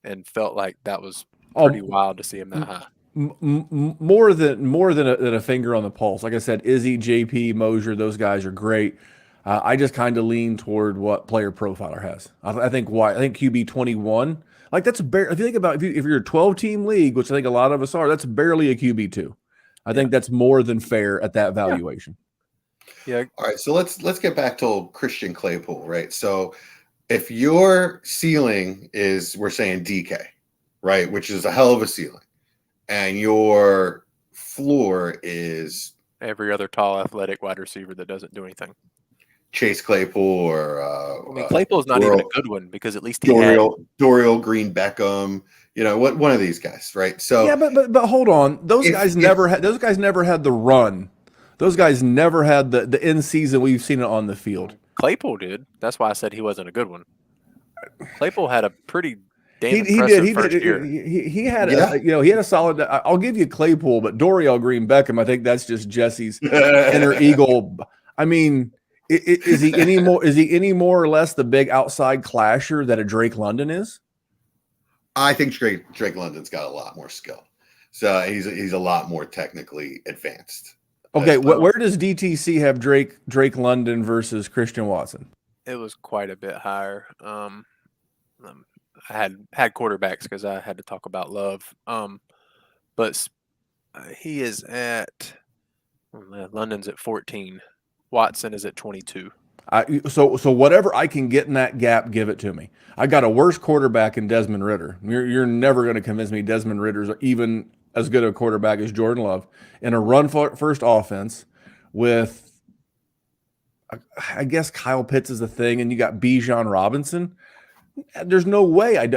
and felt like that was pretty wild to see him that high. More than a finger on the pulse. Like I said, Izzy, JP, Mosier, those guys are great. I just kind of lean toward what Player Profiler has. I think QB 21. Like that's if you think about if you're a 12-team league, which I think a lot of us are, that's barely a QB 2. I think that's more than fair at that valuation. Yeah. All right, so let's get back to Christian Claypool, right? So if your ceiling is, we're saying DK, right, which is a hell of a ceiling, and your floor is every other tall, athletic wide receiver that doesn't do anything, Chase Claypool or Claypool's not even a good one, because at least he Dorial Green Beckham, one of these guys, right? So yeah, but hold on, those guys never had the run. Those guys never had the in season we've seen it on the field. Claypool did. That's why I said he wasn't a good one. Claypool had a pretty damn he impressive first year. He had he had a solid. I'll give you Claypool, but Dorial Green Beckham, I think that's just Jesse's inner eagle. I mean, is he any more? Is he any more or less the big outside clasher that a Drake London is? I think Drake London's got a lot more skill, so he's a lot more technically advanced. Okay, where does DTC have Drake London versus Christian Watson? It was quite a bit higher. I had quarterbacks because I had to talk about Love. But he is at London's at 14. Watson is at 22. So whatever I can get in that gap, give it to me. I got a worse quarterback in Desmond Ritter. You're never going to convince me Desmond Ritter's even as good a quarterback as Jordan Love in a run-first offense with, I guess Kyle Pitts is the thing, and you got Bijan Robinson. There's no way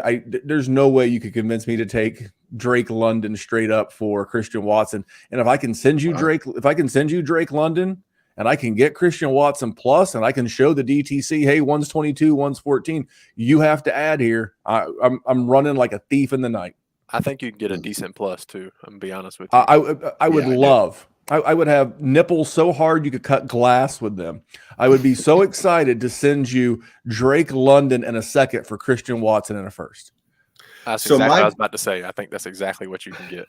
there's no way you could convince me to take Drake London straight up for Christian Watson. And if I can send you Drake London, and I can get Christian Watson plus, and I can show the DTC, hey, one's 22, one's 14. You have to add here. I'm running like a thief in the night. I think you can get a decent plus too. I'm gonna be honest with you. I would love. I would have nipples so hard you could cut glass with them. I would be so excited to send you Drake London in a second for Christian Watson in a first. That's exactly what I was about to say. I think that's exactly what you can get.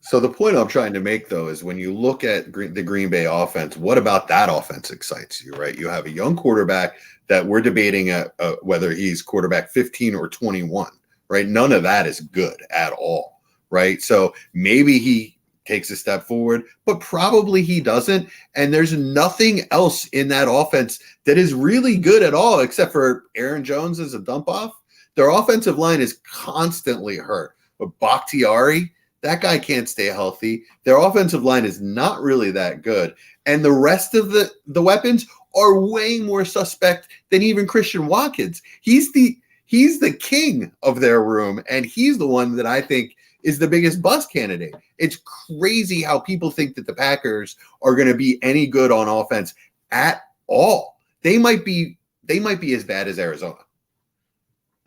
So the point I'm trying to make, though, is when you look at the Green Bay offense, what about that offense excites you, right? You have a young quarterback that we're debating whether he's quarterback 15 or 21, right? None of that is good at all, right? So maybe he takes a step forward, but probably he doesn't. And there's nothing else in that offense that is really good at all, except for Aaron Jones as a dump off. Their offensive line is constantly hurt. But Bakhtiari, that guy can't stay healthy. Their offensive line is not really that good. And the rest of the weapons are way more suspect than even Christian Watkins. He's the king of their room, and he's the one that I think is the biggest bust candidate. It's crazy how people think that the Packers are going to be any good on offense at all. They might be as bad as Arizona.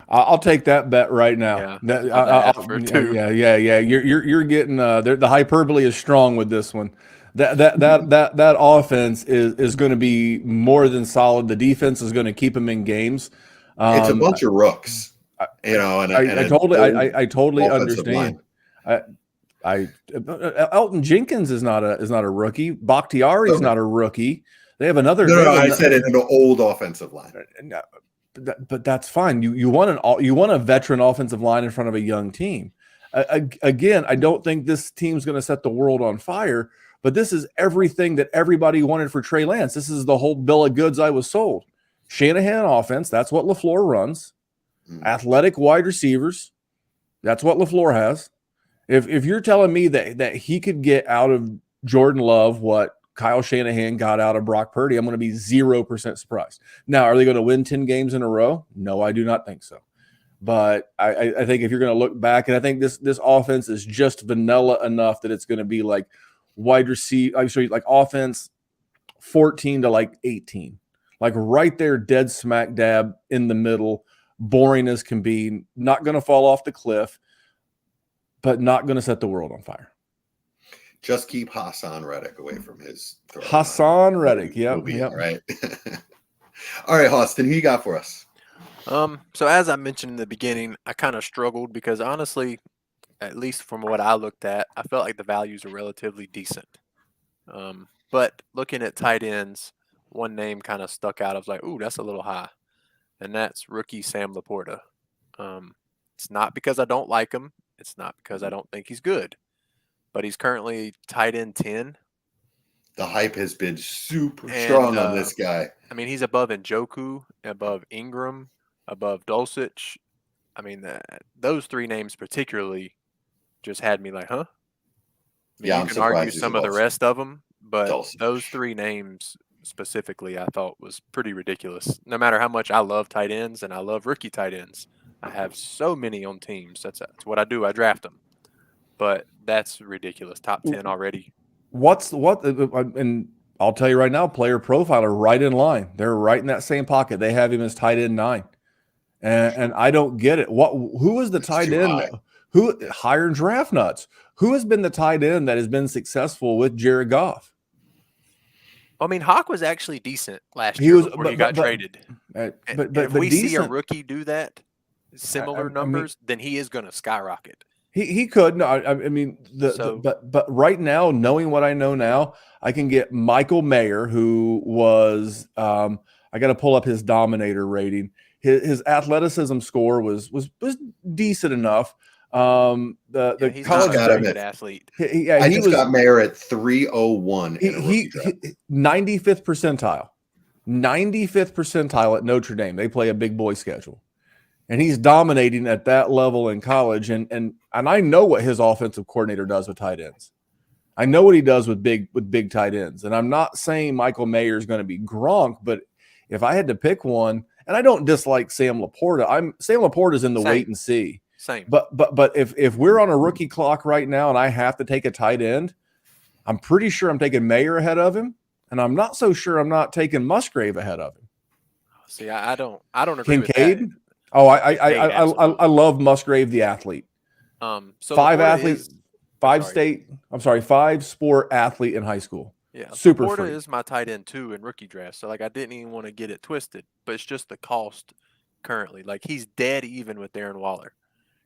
I'll take that bet right now. Yeah, Yeah. You're getting the hyperbole is strong with this one. That offense is going to be more than solid. The defense is going to keep them in games. It's a bunch of rooks, you know. I totally understand. Elton Jenkins is not a rookie. Bakhtiari is not a rookie. They have another. No, I said it in an old offensive line. But that's fine. You want a veteran offensive line in front of a young team. Again, I don't think this team's going to set the world on fire, but this is everything that everybody wanted for Trey Lance. This is the whole bill of goods I was sold. Shanahan offense, that's what LaFleur runs. Athletic wide receivers, that's what LaFleur has. If you're telling me that he could get out of Jordan Love what Kyle Shanahan got out of Brock Purdy, I'm going to be 0% surprised. Now, are they going to win 10 games in a row? No, I do not think so. But I think if you're going to look back, and I think this offense is just vanilla enough that it's going to be like wide receiver, like offense 14 to like 18, like right there, dead smack dab in the middle, boring as can be, not going to fall off the cliff, but not going to set the world on fire. Just keep Hassan Reddick away from his throw. Hassan Reddick, yep. Right. All right, Austin, who you got for us? So as I mentioned in the beginning, I kind of struggled because honestly, at least from what I looked at, I felt like the values are relatively decent. But looking at tight ends, one name kind of stuck out. I was like, ooh, that's a little high. And that's rookie Sam Laporta. It's not because I don't like him. It's not because I don't think he's good. But he's currently tight end 10. The hype has been super strong on this guy. I mean, he's above Njoku, above Ingram, above Dulcich. I mean, those three names particularly just had me like, huh? I mean, you can argue some of the rest of them, but Dulcich. Those three names specifically I thought was pretty ridiculous. No matter how much I love tight ends and I love rookie tight ends, I have so many on teams. That's what I do. I draft them. But that's ridiculous. Top 10 already. And I'll tell you right now, Player Profiler right in line. They're right in that same pocket. They have him as tight end 9. And I don't get it. Who is the tight end? High. Who higher in draft nuts? Who has been the tight end that has been successful with Jared Goff? I mean, Hawk was actually decent last year before he got traded. But if we see a rookie do that, similar numbers, then he is going to skyrocket. He could. No, I mean, but right now, knowing what I know now, I can get Michael Mayer, who was I got to pull up his Dominator rating. His athleticism score was decent enough. The he's college not a very good athlete. I just got Mayer at 301 in a rookie draft. 95th percentile. 95th percentile at Notre Dame. They play a big boy schedule. And he's dominating at that level in college. And I know what his offensive coordinator does with tight ends. I know what he does with big tight ends. And I'm not saying Michael Mayer is going to be Gronk, but if I had to pick one, and I don't dislike Sam Laporta. Sam Laporta's in the wait and see. Same. But if we're on a rookie clock right now and I have to take a tight end, I'm pretty sure I'm taking Mayer ahead of him. And I'm not so sure I'm not taking Musgrave ahead of him. See, I don't agree Kincaid? with that. Oh, I love Musgrave, the athlete. So five Laporta athletes, five sport athlete in high school. Yeah, super Laporta free. is my tight end too in rookie draft. So like I didn't even want to get it twisted, but it's just the cost currently. Like he's dead even with Darren Waller.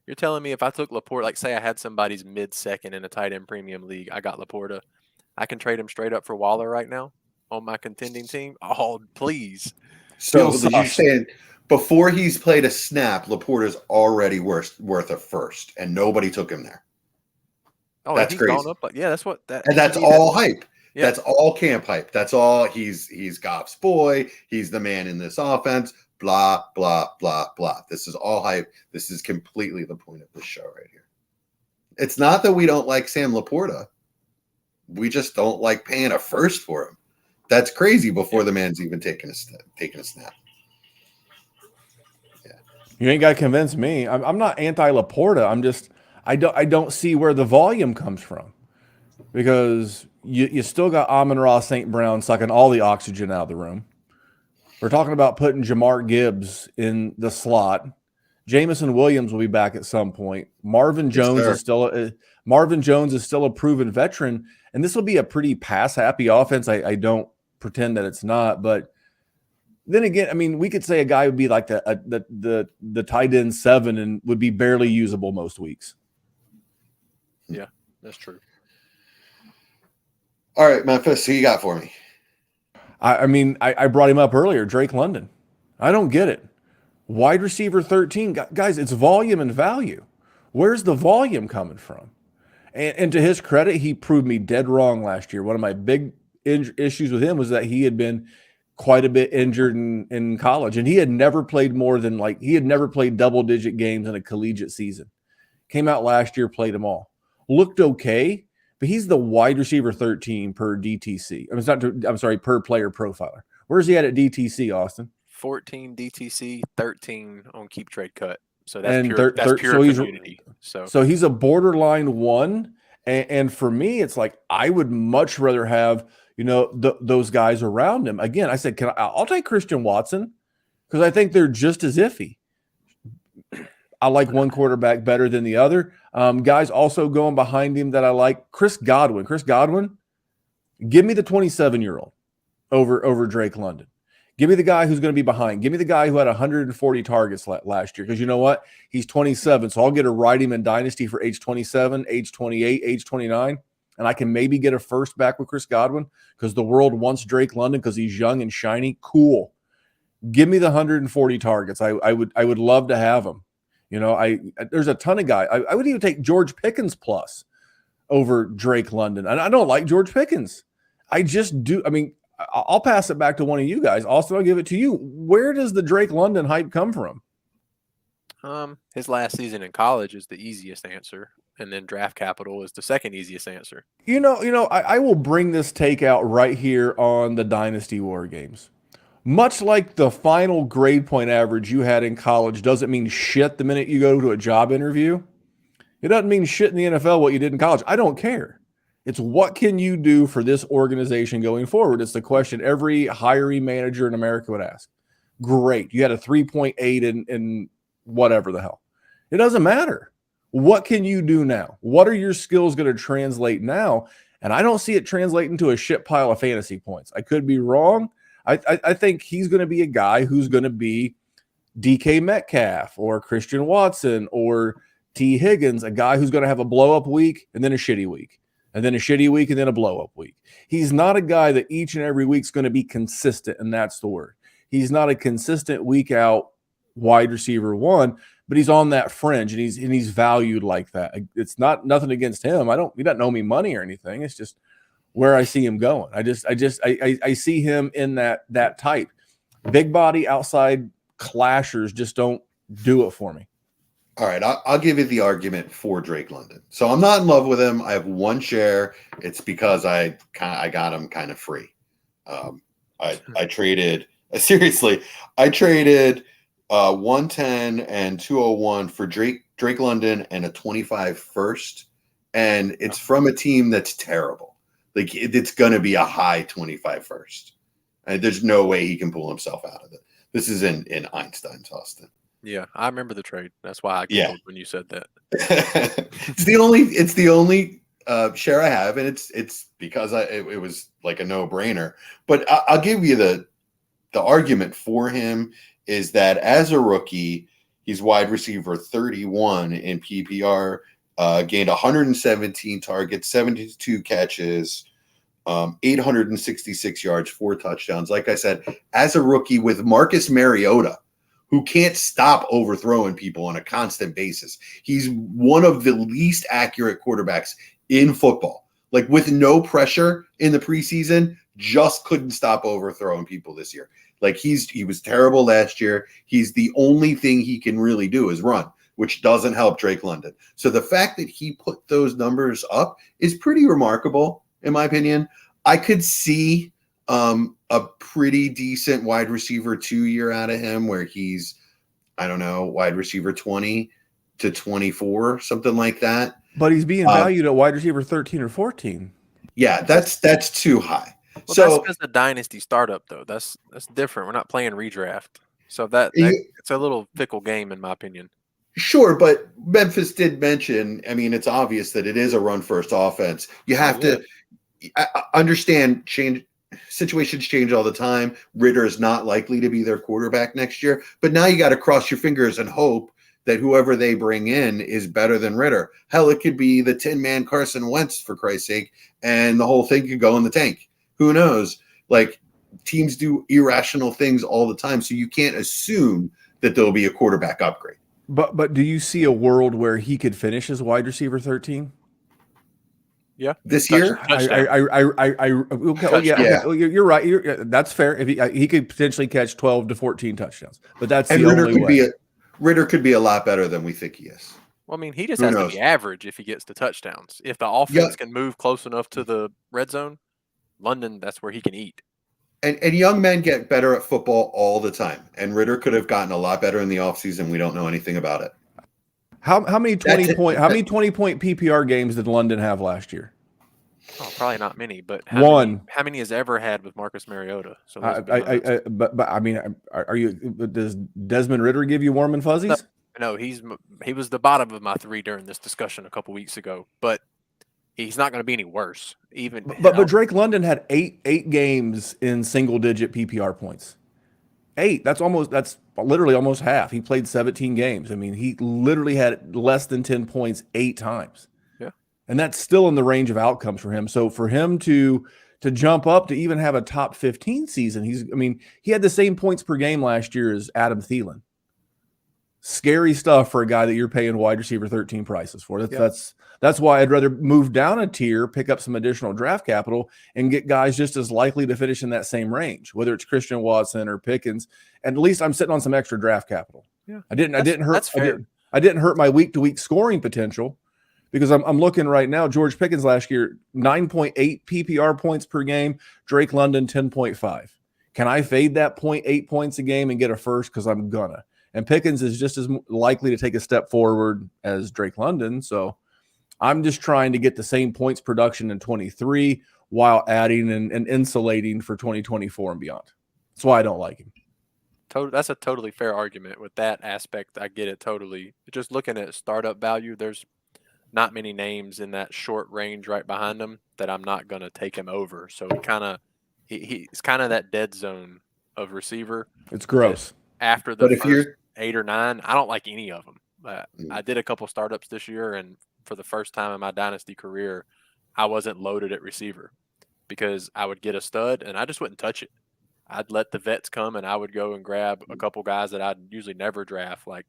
You're telling me if I took Laporta, like say I had somebody's mid-second in a tight end premium league, I got Laporta, I can trade him straight up for Waller right now on my contending team? Oh, please. So you're saying before he's played a snap, Laporta's already worth a first, and nobody took him there. Oh, that's he's crazy. Gone up, yeah, that's what that. And that's all hype. Yeah. That's all camp hype. That's all. He's Goff's boy. He's the man in this offense. Blah blah blah blah. This is all hype. This is completely the point of this show right here. It's not that we don't like Sam Laporta. We just don't like paying a first for him. That's crazy before the man's even taken a snap. Yeah, you ain't got to convince me. I'm not anti Laporta. I'm just I don't see where the volume comes from, because you still got Amon-Ra St. Brown sucking all the oxygen out of the room. We're talking about putting Jamar Gibbs in the slot. Jameson Williams will be back at some point. Marvin Jones is still a proven veteran, and this will be a pretty pass-happy offense. I don't pretend that it's not, but then again, I mean, we could say a guy would be like the tight end 7 and would be barely usable most weeks. Yeah, that's true. All right, Memphis, who you got for me? I mean, I brought him up earlier, Drake London. I don't get it. Wide receiver 13. Guys, it's volume and value. Where's the volume coming from? And to his credit, he proved me dead wrong last year. One of my big issues with him was that he had been quite a bit injured in college, and he had never played double-digit games in a collegiate season. Came out last year, played them all. Looked okay, but he's the wide receiver 13 per DTC. Per player profiler. Where's he at DTC, Austin? 14 DTC, 13 on Keep Trade Cut. So that's pure community. So he's a borderline 1. And for me, it's like I would much rather have, those guys around him. Again, I said, I'll take Christian Watson because I think they're just as iffy. I like one quarterback better than the other. Guys also going behind him that I like. Chris Godwin, give me the 27-year-old over Drake London. Give me the guy who's going to be behind. Give me the guy who had 140 targets last year, because you know what? He's 27, so I'll get to ride him in Dynasty for age 27, age 28, age 29, and I can maybe get a first back with Chris Godwin because the world wants Drake London because he's young and shiny. Cool. Give me the 140 targets. I would love to have him. There's a ton of guys. I would even take George Pickens plus over Drake London. And I don't like George Pickens. I just do. I mean, I'll pass it back to one of you guys. Austin, I'll give it to you. Where does the Drake London hype come from? His last season in college is the easiest answer, and then draft capital is the second easiest answer. I will bring this take out right here on the Dynasty War Games. Much like the final grade point average you had in college doesn't mean shit the minute you go to a job interview. It doesn't mean shit in the NFL what you did in college. I don't care. It's what can you do for this organization going forward? It's the question every hiring manager in America would ask. Great. You had a 3.8 in whatever the hell. It doesn't matter. What can you do now? What are your skills going to translate now? And I don't see it translating to a shit pile of fantasy points. I could be wrong. I think he's going to be a guy who's going to be DK Metcalf or Christian Watson or T. Higgins, a guy who's going to have a blow-up week and then a shitty week. And then a shitty week, and then a blow-up week. He's not a guy that each and every week is going to be consistent, and that's the word. He's not a consistent week-out wide receiver 1, but he's on that fringe and he's valued like that. It's nothing against him. He doesn't owe me money or anything. It's just where I see him going. I see him in that type. Big body outside clashers just don't do it for me. All right, I'll give you the argument for Drake London. So I'm not in love with him. I have one share. It's because I got him kind of free. I traded seriously. I traded 110 and 201 for Drake London and a 25 first, and it's from a team that's terrible. Like it's going to be a high 25 first, and there's no way he can pull himself out of it. This is in Einstein's Austin. Yeah, I remember the trade. That's why I giggled when you said that. It's the only share I have, and it's because it was like a no-brainer. But I'll give you the argument for him is that as a rookie, he's wide receiver 31 in PPR, gained 117 targets, 72 catches, 866 yards, 4 touchdowns. Like I said, as a rookie with Marcus Mariota, who can't stop overthrowing people on a constant basis. He's one of the least accurate quarterbacks in football. Like with no pressure in the preseason, just couldn't stop overthrowing people this year. Like he was terrible last year. He's the only thing he can really do is run, which doesn't help Drake London. So the fact that he put those numbers up is pretty remarkable, in my opinion. I could see a pretty decent wide receiver 2 year out of him where he's, I don't know, wide receiver 20 to 24, something like that. But he's being valued at wide receiver 13 or 14. Yeah, that's too high. Well, so that's because the Dynasty startup, though. That's different. We're not playing redraft. So it's a little fickle game, in my opinion. Sure, but Memphis did mention, I mean, it's obvious that it is a run-first offense. You have to understand situations change all the time. Ritter is not likely to be their quarterback next year, but now you got to cross your fingers and hope that whoever they bring in is better than Ritter. Hell, it could be the Tin Man Carson Wentz, for Christ's sake, and the whole thing could go in the tank. Who knows? Like, teams do irrational things all the time, so you can't assume that there'll be a quarterback upgrade. But do you see a world where he could finish as wide receiver 13? Yeah, this year. You're right. That's fair. If he could potentially catch 12 to 14 touchdowns, but that's and the only way. Ritter could be a lot better than we think he is. Well, I mean, he just has to be average if he gets to touchdowns. If the offense can move close enough to the red zone, London, that's where he can eat. And young men get better at football all the time. And Ritter could have gotten a lot better in the offseason. We don't know anything about it. How many 20-point PPR games did London have last year? Oh, probably not many, but how many has ever had with Marcus Mariota? So but I mean, does Desmond Ritter give you warm and fuzzies? No, he was the bottom of my 3 during this discussion a couple weeks ago, but he's not going to be any worse. But Drake London had eight games in single digit PPR points. 8. That's literally almost half. He played 17 games. I mean, he literally had less than 10 points 8 times. Yeah. And that's still in the range of outcomes for him. So for him to jump up to even have a top 15 season, he had the same points per game last year as Adam Thielen. Scary stuff for a guy that you're paying wide receiver 13 prices for. That's why I'd rather move down a tier, pick up some additional draft capital, and get guys just as likely to finish in that same range, whether it's Christian Watson or Pickens. And at least I'm sitting on some extra draft capital. Yeah, I didn't hurt my week to week scoring potential because I'm looking right now. George Pickens last year 9.8 PPR points per game. Drake London 10.5. Can I fade that 0.8 points a game and get a first? Because I'm gonna. And Pickens is just as likely to take a step forward as Drake London. So I'm just trying to get the same points production in 23 while adding and insulating for 2024 and beyond. That's why I don't like him. That's a totally fair argument with that aspect. I get it totally. Just looking at startup value, there's not many names in that short range right behind him that I'm not going to take him over. So he's kind of that dead zone of receiver. It's gross. After the first 8 or 9, I don't like any of them. I did a couple startups this year, and for the first time in my Dynasty career, I wasn't loaded at receiver because I would get a stud and I just wouldn't touch it. I'd let the vets come, and I would go and grab a couple guys that I'd usually never draft, like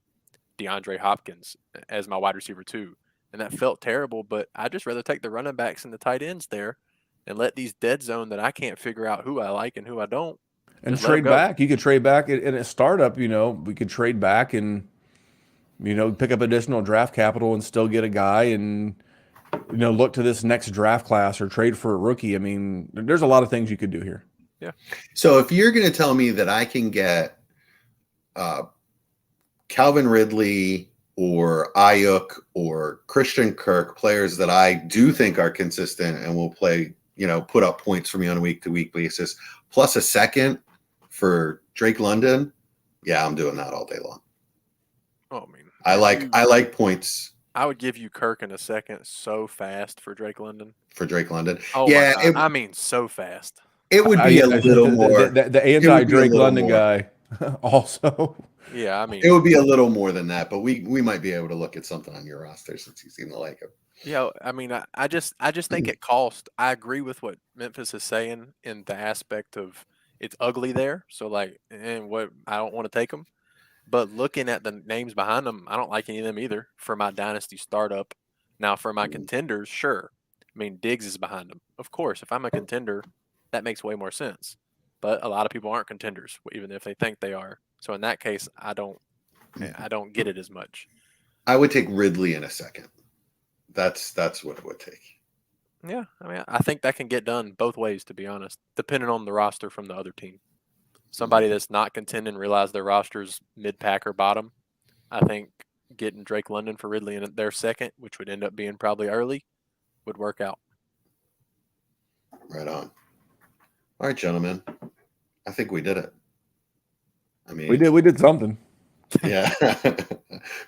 DeAndre Hopkins as my wide receiver 2. And that felt terrible, but I'd just rather take the running backs and the tight ends there and let these dead zone that I can't figure out who I like and who I don't. And Just let 'em trade go. back. You could trade back in a startup. We could trade back and pick up additional draft capital and still get a guy and look to this next draft class or trade for a rookie. I mean, there's a lot of things you could do here. Yeah. So if you're going to tell me that I can get Calvin Ridley or Ayuk or Christian Kirk, players that I do think are consistent and will play, put up points for me on a week-to-week basis, plus a second for Drake London, yeah, I'm doing that all day long. Oh, I mean, I like points. I would give you Kirk in a second so fast for Drake London. Oh, yeah, my God. I mean, so fast. It would be a little more. The anti-Drake London guy also. Yeah, I mean. It would be a little more than that, but we might be able to look at something on your roster since you seem to like him. Yeah, I mean, I just think at cost, I agree with what Memphis is saying in the aspect of it's ugly there. So, and what I don't want to take them. But looking at the names behind them, I don't like any of them either for my Dynasty startup. Now, for my contenders, sure. I mean, Diggs is behind them. Of course, if I'm a contender, that makes way more sense. But a lot of people aren't contenders, even if they think they are. So in that case, I don't get it as much. I would take Ridley in a second. That's what it would take. Yeah, I mean, I think that can get done both ways, to be honest, depending on the roster from the other team. Somebody that's not contending realize their roster's mid-pack or bottom. I think getting Drake London for Ridley in their second, which would end up being probably early, would work out. Right on. All right, gentlemen. I think we did it. I mean, we did something. Yeah.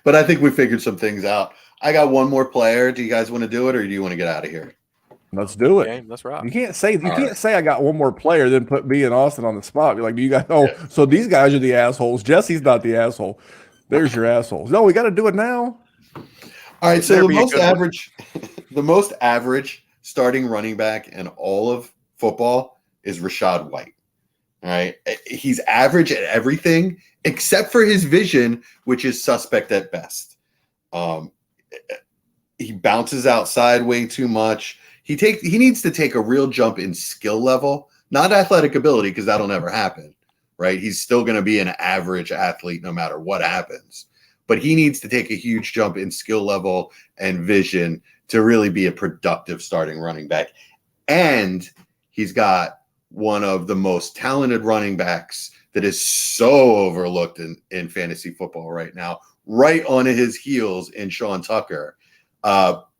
But I think we figured some things out. I got one more player. Do you guys want to do it, or do you want to get out of here? Let's do it. Game, let's rock. You can't say I got one more player, then put me and Austin on the spot. Be like, do you guys? Oh, yeah. So these guys are the assholes. Jesse's not the asshole. There's your assholes. No, we got to do it now. All right. So the most average starting running back in all of football is Rachaad White. All right. He's average at everything except for his vision, which is suspect at best. He bounces outside way too much. He needs to take a real jump in skill level, not athletic ability, because that'll never happen, right? He's still going to be an average athlete no matter what happens. But he needs to take a huge jump in skill level and vision to really be a productive starting running back. And he's got one of the most talented running backs that is so overlooked in fantasy football right now, right on his heels in Sean Tucker.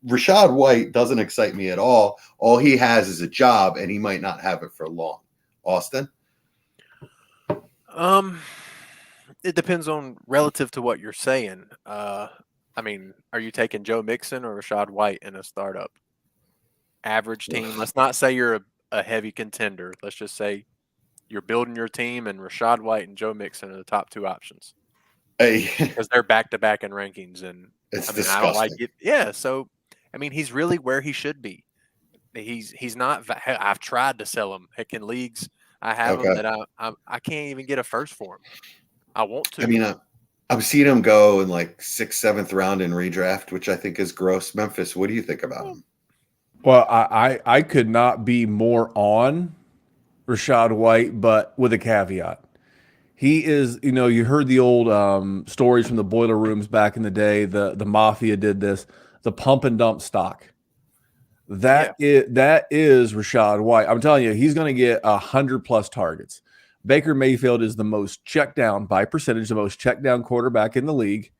Rachaad White doesn't excite me at all. All he has is a job, and he might not have it for long. Austin? It depends on relative to what you're saying. I mean, are you taking Joe Mixon or Rachaad White in a startup? Average team. Let's not say you're a heavy contender. Let's just say you're building your team, and Rachaad White and Joe Mixon are the top two options. Because they're back-to-back in rankings, and disgusting. I don't like it. Yeah, so I mean, he's really where he should be. He's not. I've tried to sell him. Heck, in leagues, I have him that I can't even get a first for him. I want to. I mean, I've seen him go in like 6th, 7th round in redraft, which I think is gross. Memphis, what do you think about him? Well, I could not be more on Rachaad White, but with a caveat. He is, you heard the old stories from the boiler rooms back in the day. The mafia did this. The pump and dump stock. That is Rachaad White. I'm telling you, he's going to get 100+ targets. Baker Mayfield is the most checked down by percentage, the most checked down quarterback in the league.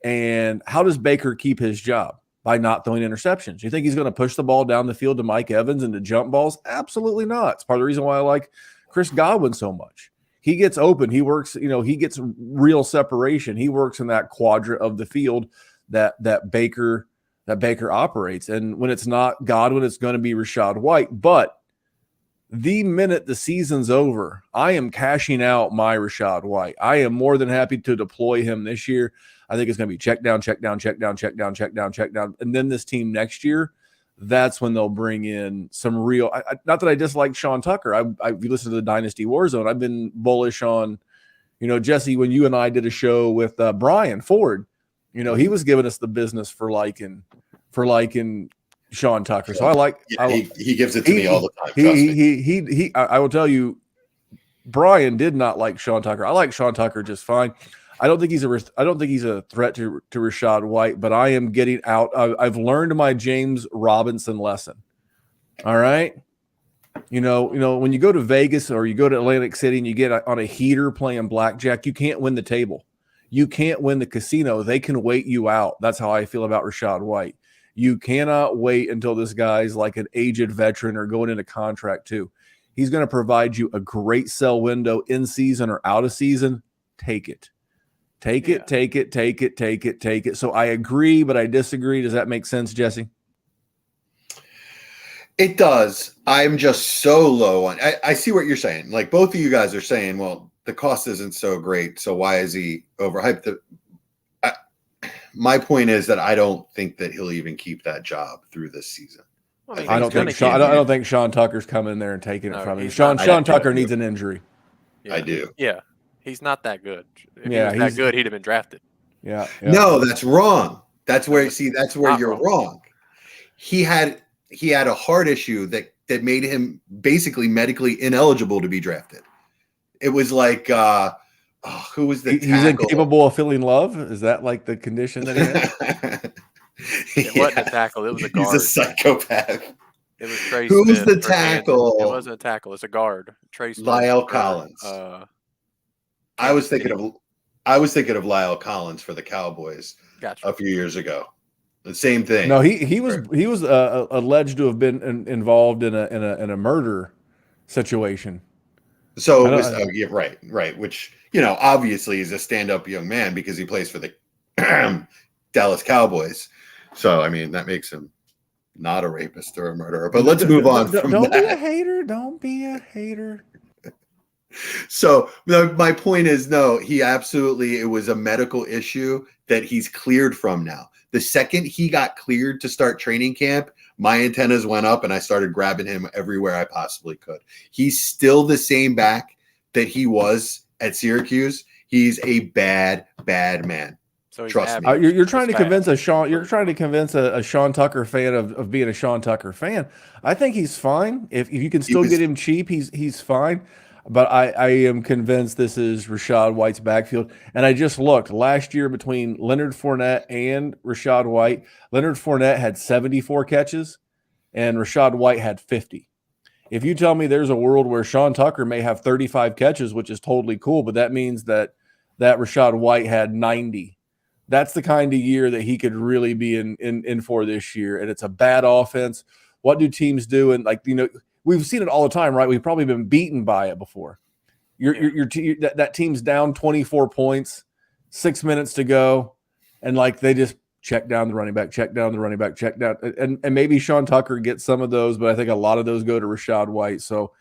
And how does Baker keep his job? By not throwing interceptions. You think he's going to push the ball down the field to Mike Evans and to jump balls? Absolutely not. It's part of the reason why I like Chris Godwin so much. He gets open. He works, he gets real separation. He works in that quadrant of the field that Baker operates. And when it's not Godwin, it's going to be Rachaad White. But the minute the season's over, I am cashing out my Rachaad White. I am more than happy to deploy him this year. I think it's going to be check down. And then this team next year, that's when they'll bring in some real. Not that I dislike Sean Tucker. If you listen to the Dynasty Warzone, I've been bullish on, Jesse, when you and I did a show with Brian Ford, he was giving us the business for liking Sean Tucker. So he gives it to me all the time. Trust me. I will tell you, Brian did not like Sean Tucker. I like Sean Tucker just fine. I don't think he's a threat to Rachaad White, but I am getting out. I've learned my James Robinson lesson. All right. When you go to Vegas or you go to Atlantic City and you get on a heater playing blackjack, you can't win the table. You can't win the casino. They can wait you out. That's how I feel about Rachaad White. You cannot wait until this guy's like an aged veteran or going into contract too. He's going to provide you a great sell window in season or out of season. Take it. Take it. So I agree, but I disagree. Does that make sense, Jesse? It does. I'm just so low on. I see what you're saying. Like both of you guys are saying, well, the cost isn't so great, so why is he overhyped? My point is that I don't think that he'll even keep that job through this season. Well, I don't think Sean Tucker's coming in there and taking it from him. Sean Tucker needs an injury. Yeah. I do. Yeah. He's not that good. If he was that good, he'd have been drafted. Yeah. No, that's wrong. That's where you're wrong. He had a heart issue that made him basically medically ineligible to be drafted. It was like who was the tackle? He's incapable of feeling love? Is that like the condition that he had? It wasn't a tackle. It was a guard. He's a psychopath. It was Trace. Who's the tackle? It wasn't a tackle. It's a guard. Trace. Lyle Collins. I was thinking of Lyle Collins for the Cowboys a few years ago. The same thing. No, he was alleged to have been involved in a murder situation. So right. Which obviously he's a stand-up young man because he plays for the Dallas Cowboys. So I mean that makes him not a rapist or a murderer. But let's move on. Don't be a hater. Don't be a hater. So my point is, no, it was a medical issue that he's cleared from now. The second he got cleared to start training camp, my antennas went up and I started grabbing him everywhere I possibly could. He's still the same back that he was at Syracuse. He's a bad man. So trust me. You're trying to convince a Sean Tucker fan of being a Sean Tucker fan. I think he's fine. If you can still get him cheap, he's fine. But I am convinced this is Rachaad White's backfield. And I just looked last year between Leonard Fournette and Rachaad White. Leonard Fournette had 74 catches and Rachaad White had 50. If you tell me there's a world where Sean Tucker may have 35 catches, which is totally cool, but that means that Rachaad White had 90. That's the kind of year that he could really be in for this year. And it's a bad offense. What do teams do? And we've seen it all the time, right? We've probably been beaten by it before. That team's down 24 points, 6 minutes to go, and they just check down the running back, check down the running back, check down, and maybe Sean Tucker gets some of those, but I think a lot of those go to Rachaad White. So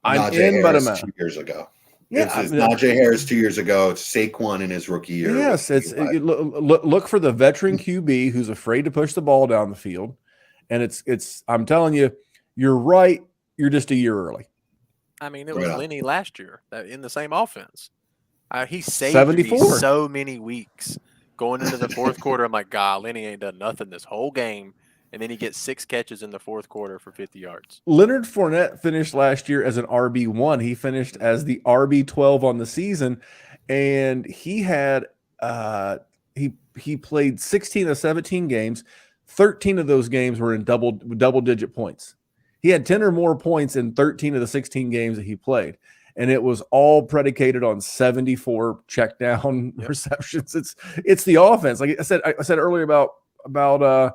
I'm Najee in, but I'm out. 2 years ago. Yeah, it's Najee Harris 2 years ago. It's Saquon in his rookie year. Yes, look for the veteran QB who's afraid to push the ball down the field, and it's. I'm telling you, you're right. You're just a year early. I mean, it was Lenny last year in the same offense. He saved 74. me so many weeks going into the fourth quarter. I'm like, God, Lenny ain't done nothing this whole game. And then he gets 6 catches in the fourth quarter for 50 yards. Leonard Fournette finished last year as an RB1. He finished as the RB12 on the season. And he had he played 16 of 17 games. 13 of those games were in double-digit points. He had 10 or more points in 13 of the 16 games that he played. And it was all predicated on 74 check down receptions. It's the offense. Like I said earlier about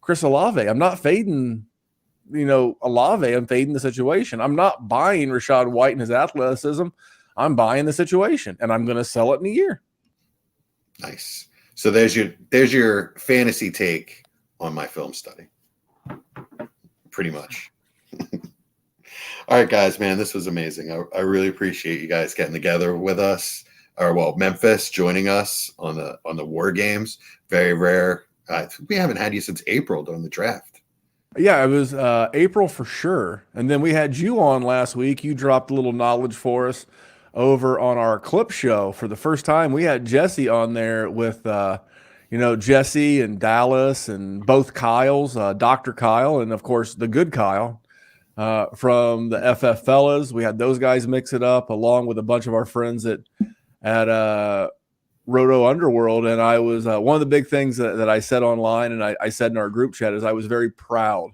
Chris Olave. I'm not fading, Olave. I'm fading the situation. I'm not buying Rachaad White and his athleticism. I'm buying the situation, and I'm going to sell it in a year. Nice. So there's your fantasy take on my film study. Pretty much. All right, guys, man, this was amazing. I really appreciate you guys getting together with us, Memphis joining us on the War Games. Very rare. We haven't had you since April during the draft. Yeah, it was April for sure. And then we had you on last week. You dropped a little knowledge for us over on our clip show. For the first time, we had Jesse on there with, Jesse and Dallas and both Kyles, Dr. Kyle, and of course, the good Kyle from the FF Fellas. We had those guys mix it up along with a bunch of our friends at Roto Underworld. And I was one of the big things that I said online and I said in our group chat is I was very proud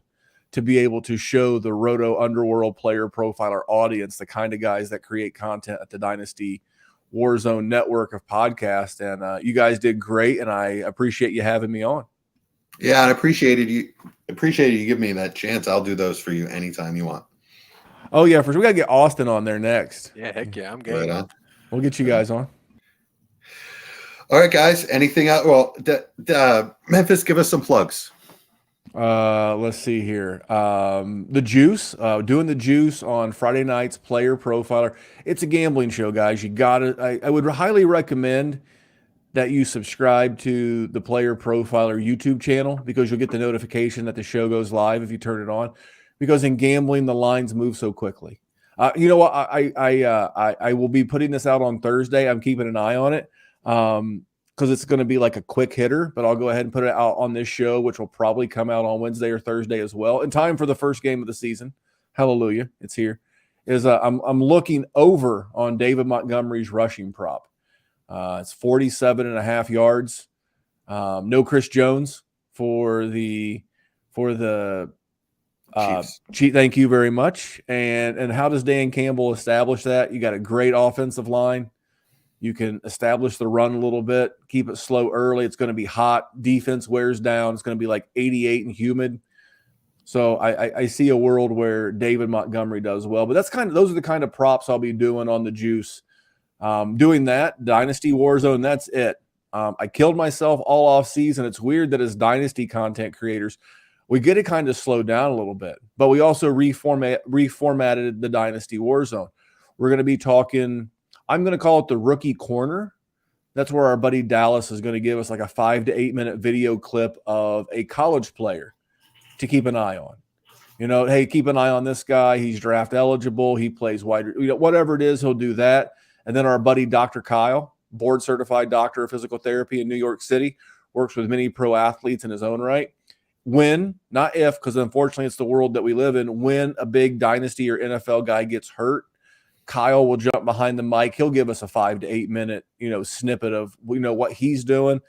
to be able to show the Roto Underworld player profiler audience the kind of guys that create content at the Dynasty Warzone network of podcasts. And you guys did great, and I appreciate you having me on. Yeah, and appreciated you giving me that chance. I'll do those for you anytime you want. Oh yeah, for sure. We gotta get Austin on there next. Yeah, heck yeah, I'm game. Right on. We'll get you guys on. All right, guys. Anything else? Well, Memphis, give us some plugs. Let's see here. The Juice, doing the Juice on Friday nights, player profiler. It's a gambling show, guys. You gotta, I would highly recommend that you subscribe to the Player Profiler YouTube channel because you'll get the notification that the show goes live if you turn it on. Because in gambling, the lines move so quickly. You know what? I will be putting this out on Thursday. I'm keeping an eye on it because it's going to be like a quick hitter. But I'll go ahead and put it out on this show, which will probably come out on Wednesday or Thursday as well, in time for the first game of the season. Hallelujah! It's here. I'm looking over on David Montgomery's rushing prop. It's 47.5 yards. No Chris Jones for the Chiefs. Thank you very much. And how does Dan Campbell establish that? You got a great offensive line. You can establish the run a little bit, keep it slow early. It's going to be hot. Defense wears down. It's going to be like 88 and humid. So I see a world where David Montgomery does well. But those are the kind of props I'll be doing on the Juice. Doing that, Dynasty Warzone, that's it. I killed myself all off season. It's weird that as Dynasty content creators, we get to kind of slow down a little bit, but we also reformatted the Dynasty Warzone. We're going to be talking, I'm going to call it the rookie corner. That's where our buddy Dallas is going to give us like a 5 to 8 minute video clip of a college player to keep an eye on. Hey, keep an eye on this guy. He's draft eligible. He plays wide, whatever it is, he'll do that. And then our buddy, Dr. Kyle, board certified doctor of physical therapy in New York City, works with many pro athletes in his own right. When, not if, because unfortunately it's the world that we live in, when a big Dynasty or NFL guy gets hurt, Kyle will jump behind the mic. He'll give us a 5 to 8 minute, snippet of, what he's doing.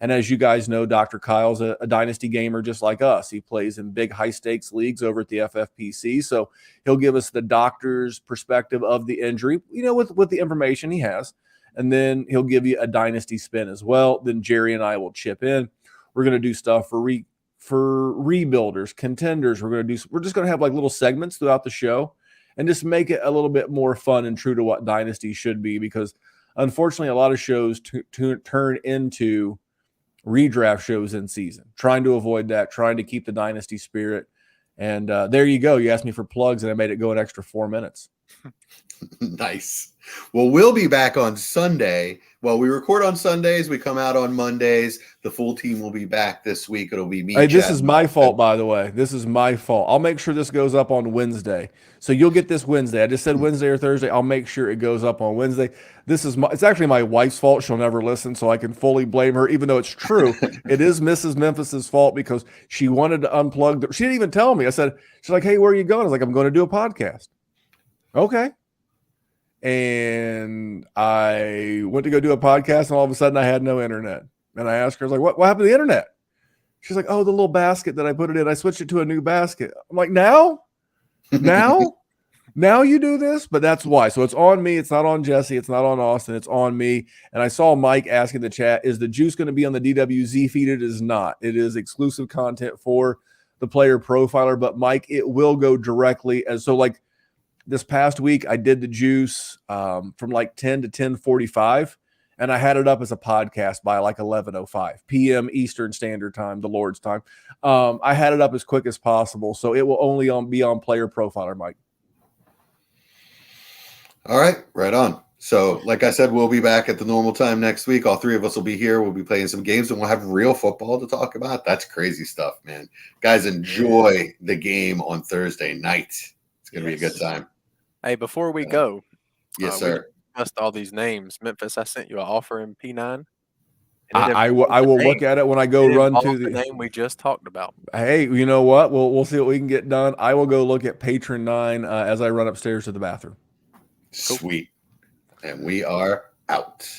And as you guys know, Dr. Kyle's a Dynasty gamer just like us. He plays in big high stakes leagues over at the FFPC. So he'll give us the doctor's perspective of the injury, with the information he has. And then he'll give you a Dynasty spin as well. Then Jerry and I will chip in. We're going to do stuff for rebuilders, contenders. We're just going to have like little segments throughout the show and just make it a little bit more fun and true to what Dynasty should be, because unfortunately a lot of shows turn into redraft shows in season, trying to avoid that, trying to keep the Dynasty spirit. And there you go. You asked me for plugs and I made it go an extra 4 minutes. Nice. Well, we'll be back on Sunday. Well, we record on Sundays. We come out on Mondays. The full team will be back this week. It'll be me. Hey, this is my fault, by the way. This is my fault. I'll make sure this goes up on Wednesday. So you'll get this Wednesday. I just said Wednesday or Thursday. I'll make sure it goes up on Wednesday. It's actually my wife's fault. She'll never listen, so I can fully blame her, even though it's true. It is Mrs. Memphis's fault because she wanted to unplug. She didn't even tell me. She's like, hey, where are you going? I was like, I'm going to do a podcast. Okay. And I went to go do a podcast, and all of a sudden I had no internet. And I asked her, I was like, what happened to the internet? She's like, oh, the little basket that I put it in, I switched it to a new basket. I'm like, now you do this? But that's why. So it's on me. It's not on Jesse. It's not on Austin. It's on me. And I saw Mike asking the chat, is the Juice going to be on the DWZ feed? It is not. It is exclusive content for the player profiler. But Mike, it will go directly. And so like, this past week, I did the Juice from like 10 to 10:45, and I had it up as a podcast by like 11:05 p.m. Eastern Standard Time, the Lord's time. I had it up as quick as possible, so it will only be on Player Profiler, Mike. All right, right on. So, like I said, we'll be back at the normal time next week. All three of us will be here. We'll be playing some games, and we'll have real football to talk about. That's crazy stuff, man. Guys, enjoy the game on Thursday night. It's going to be a good time. Hey, before we go, Yes, we sir. discussed all these names. Memphis, I sent you an offer in P9. I will look at it when I go run to the name we just talked about. Hey, you know what? We'll see what we can get done. I will go look at Patron 9 as I run upstairs to the bathroom. Sweet. And we are out.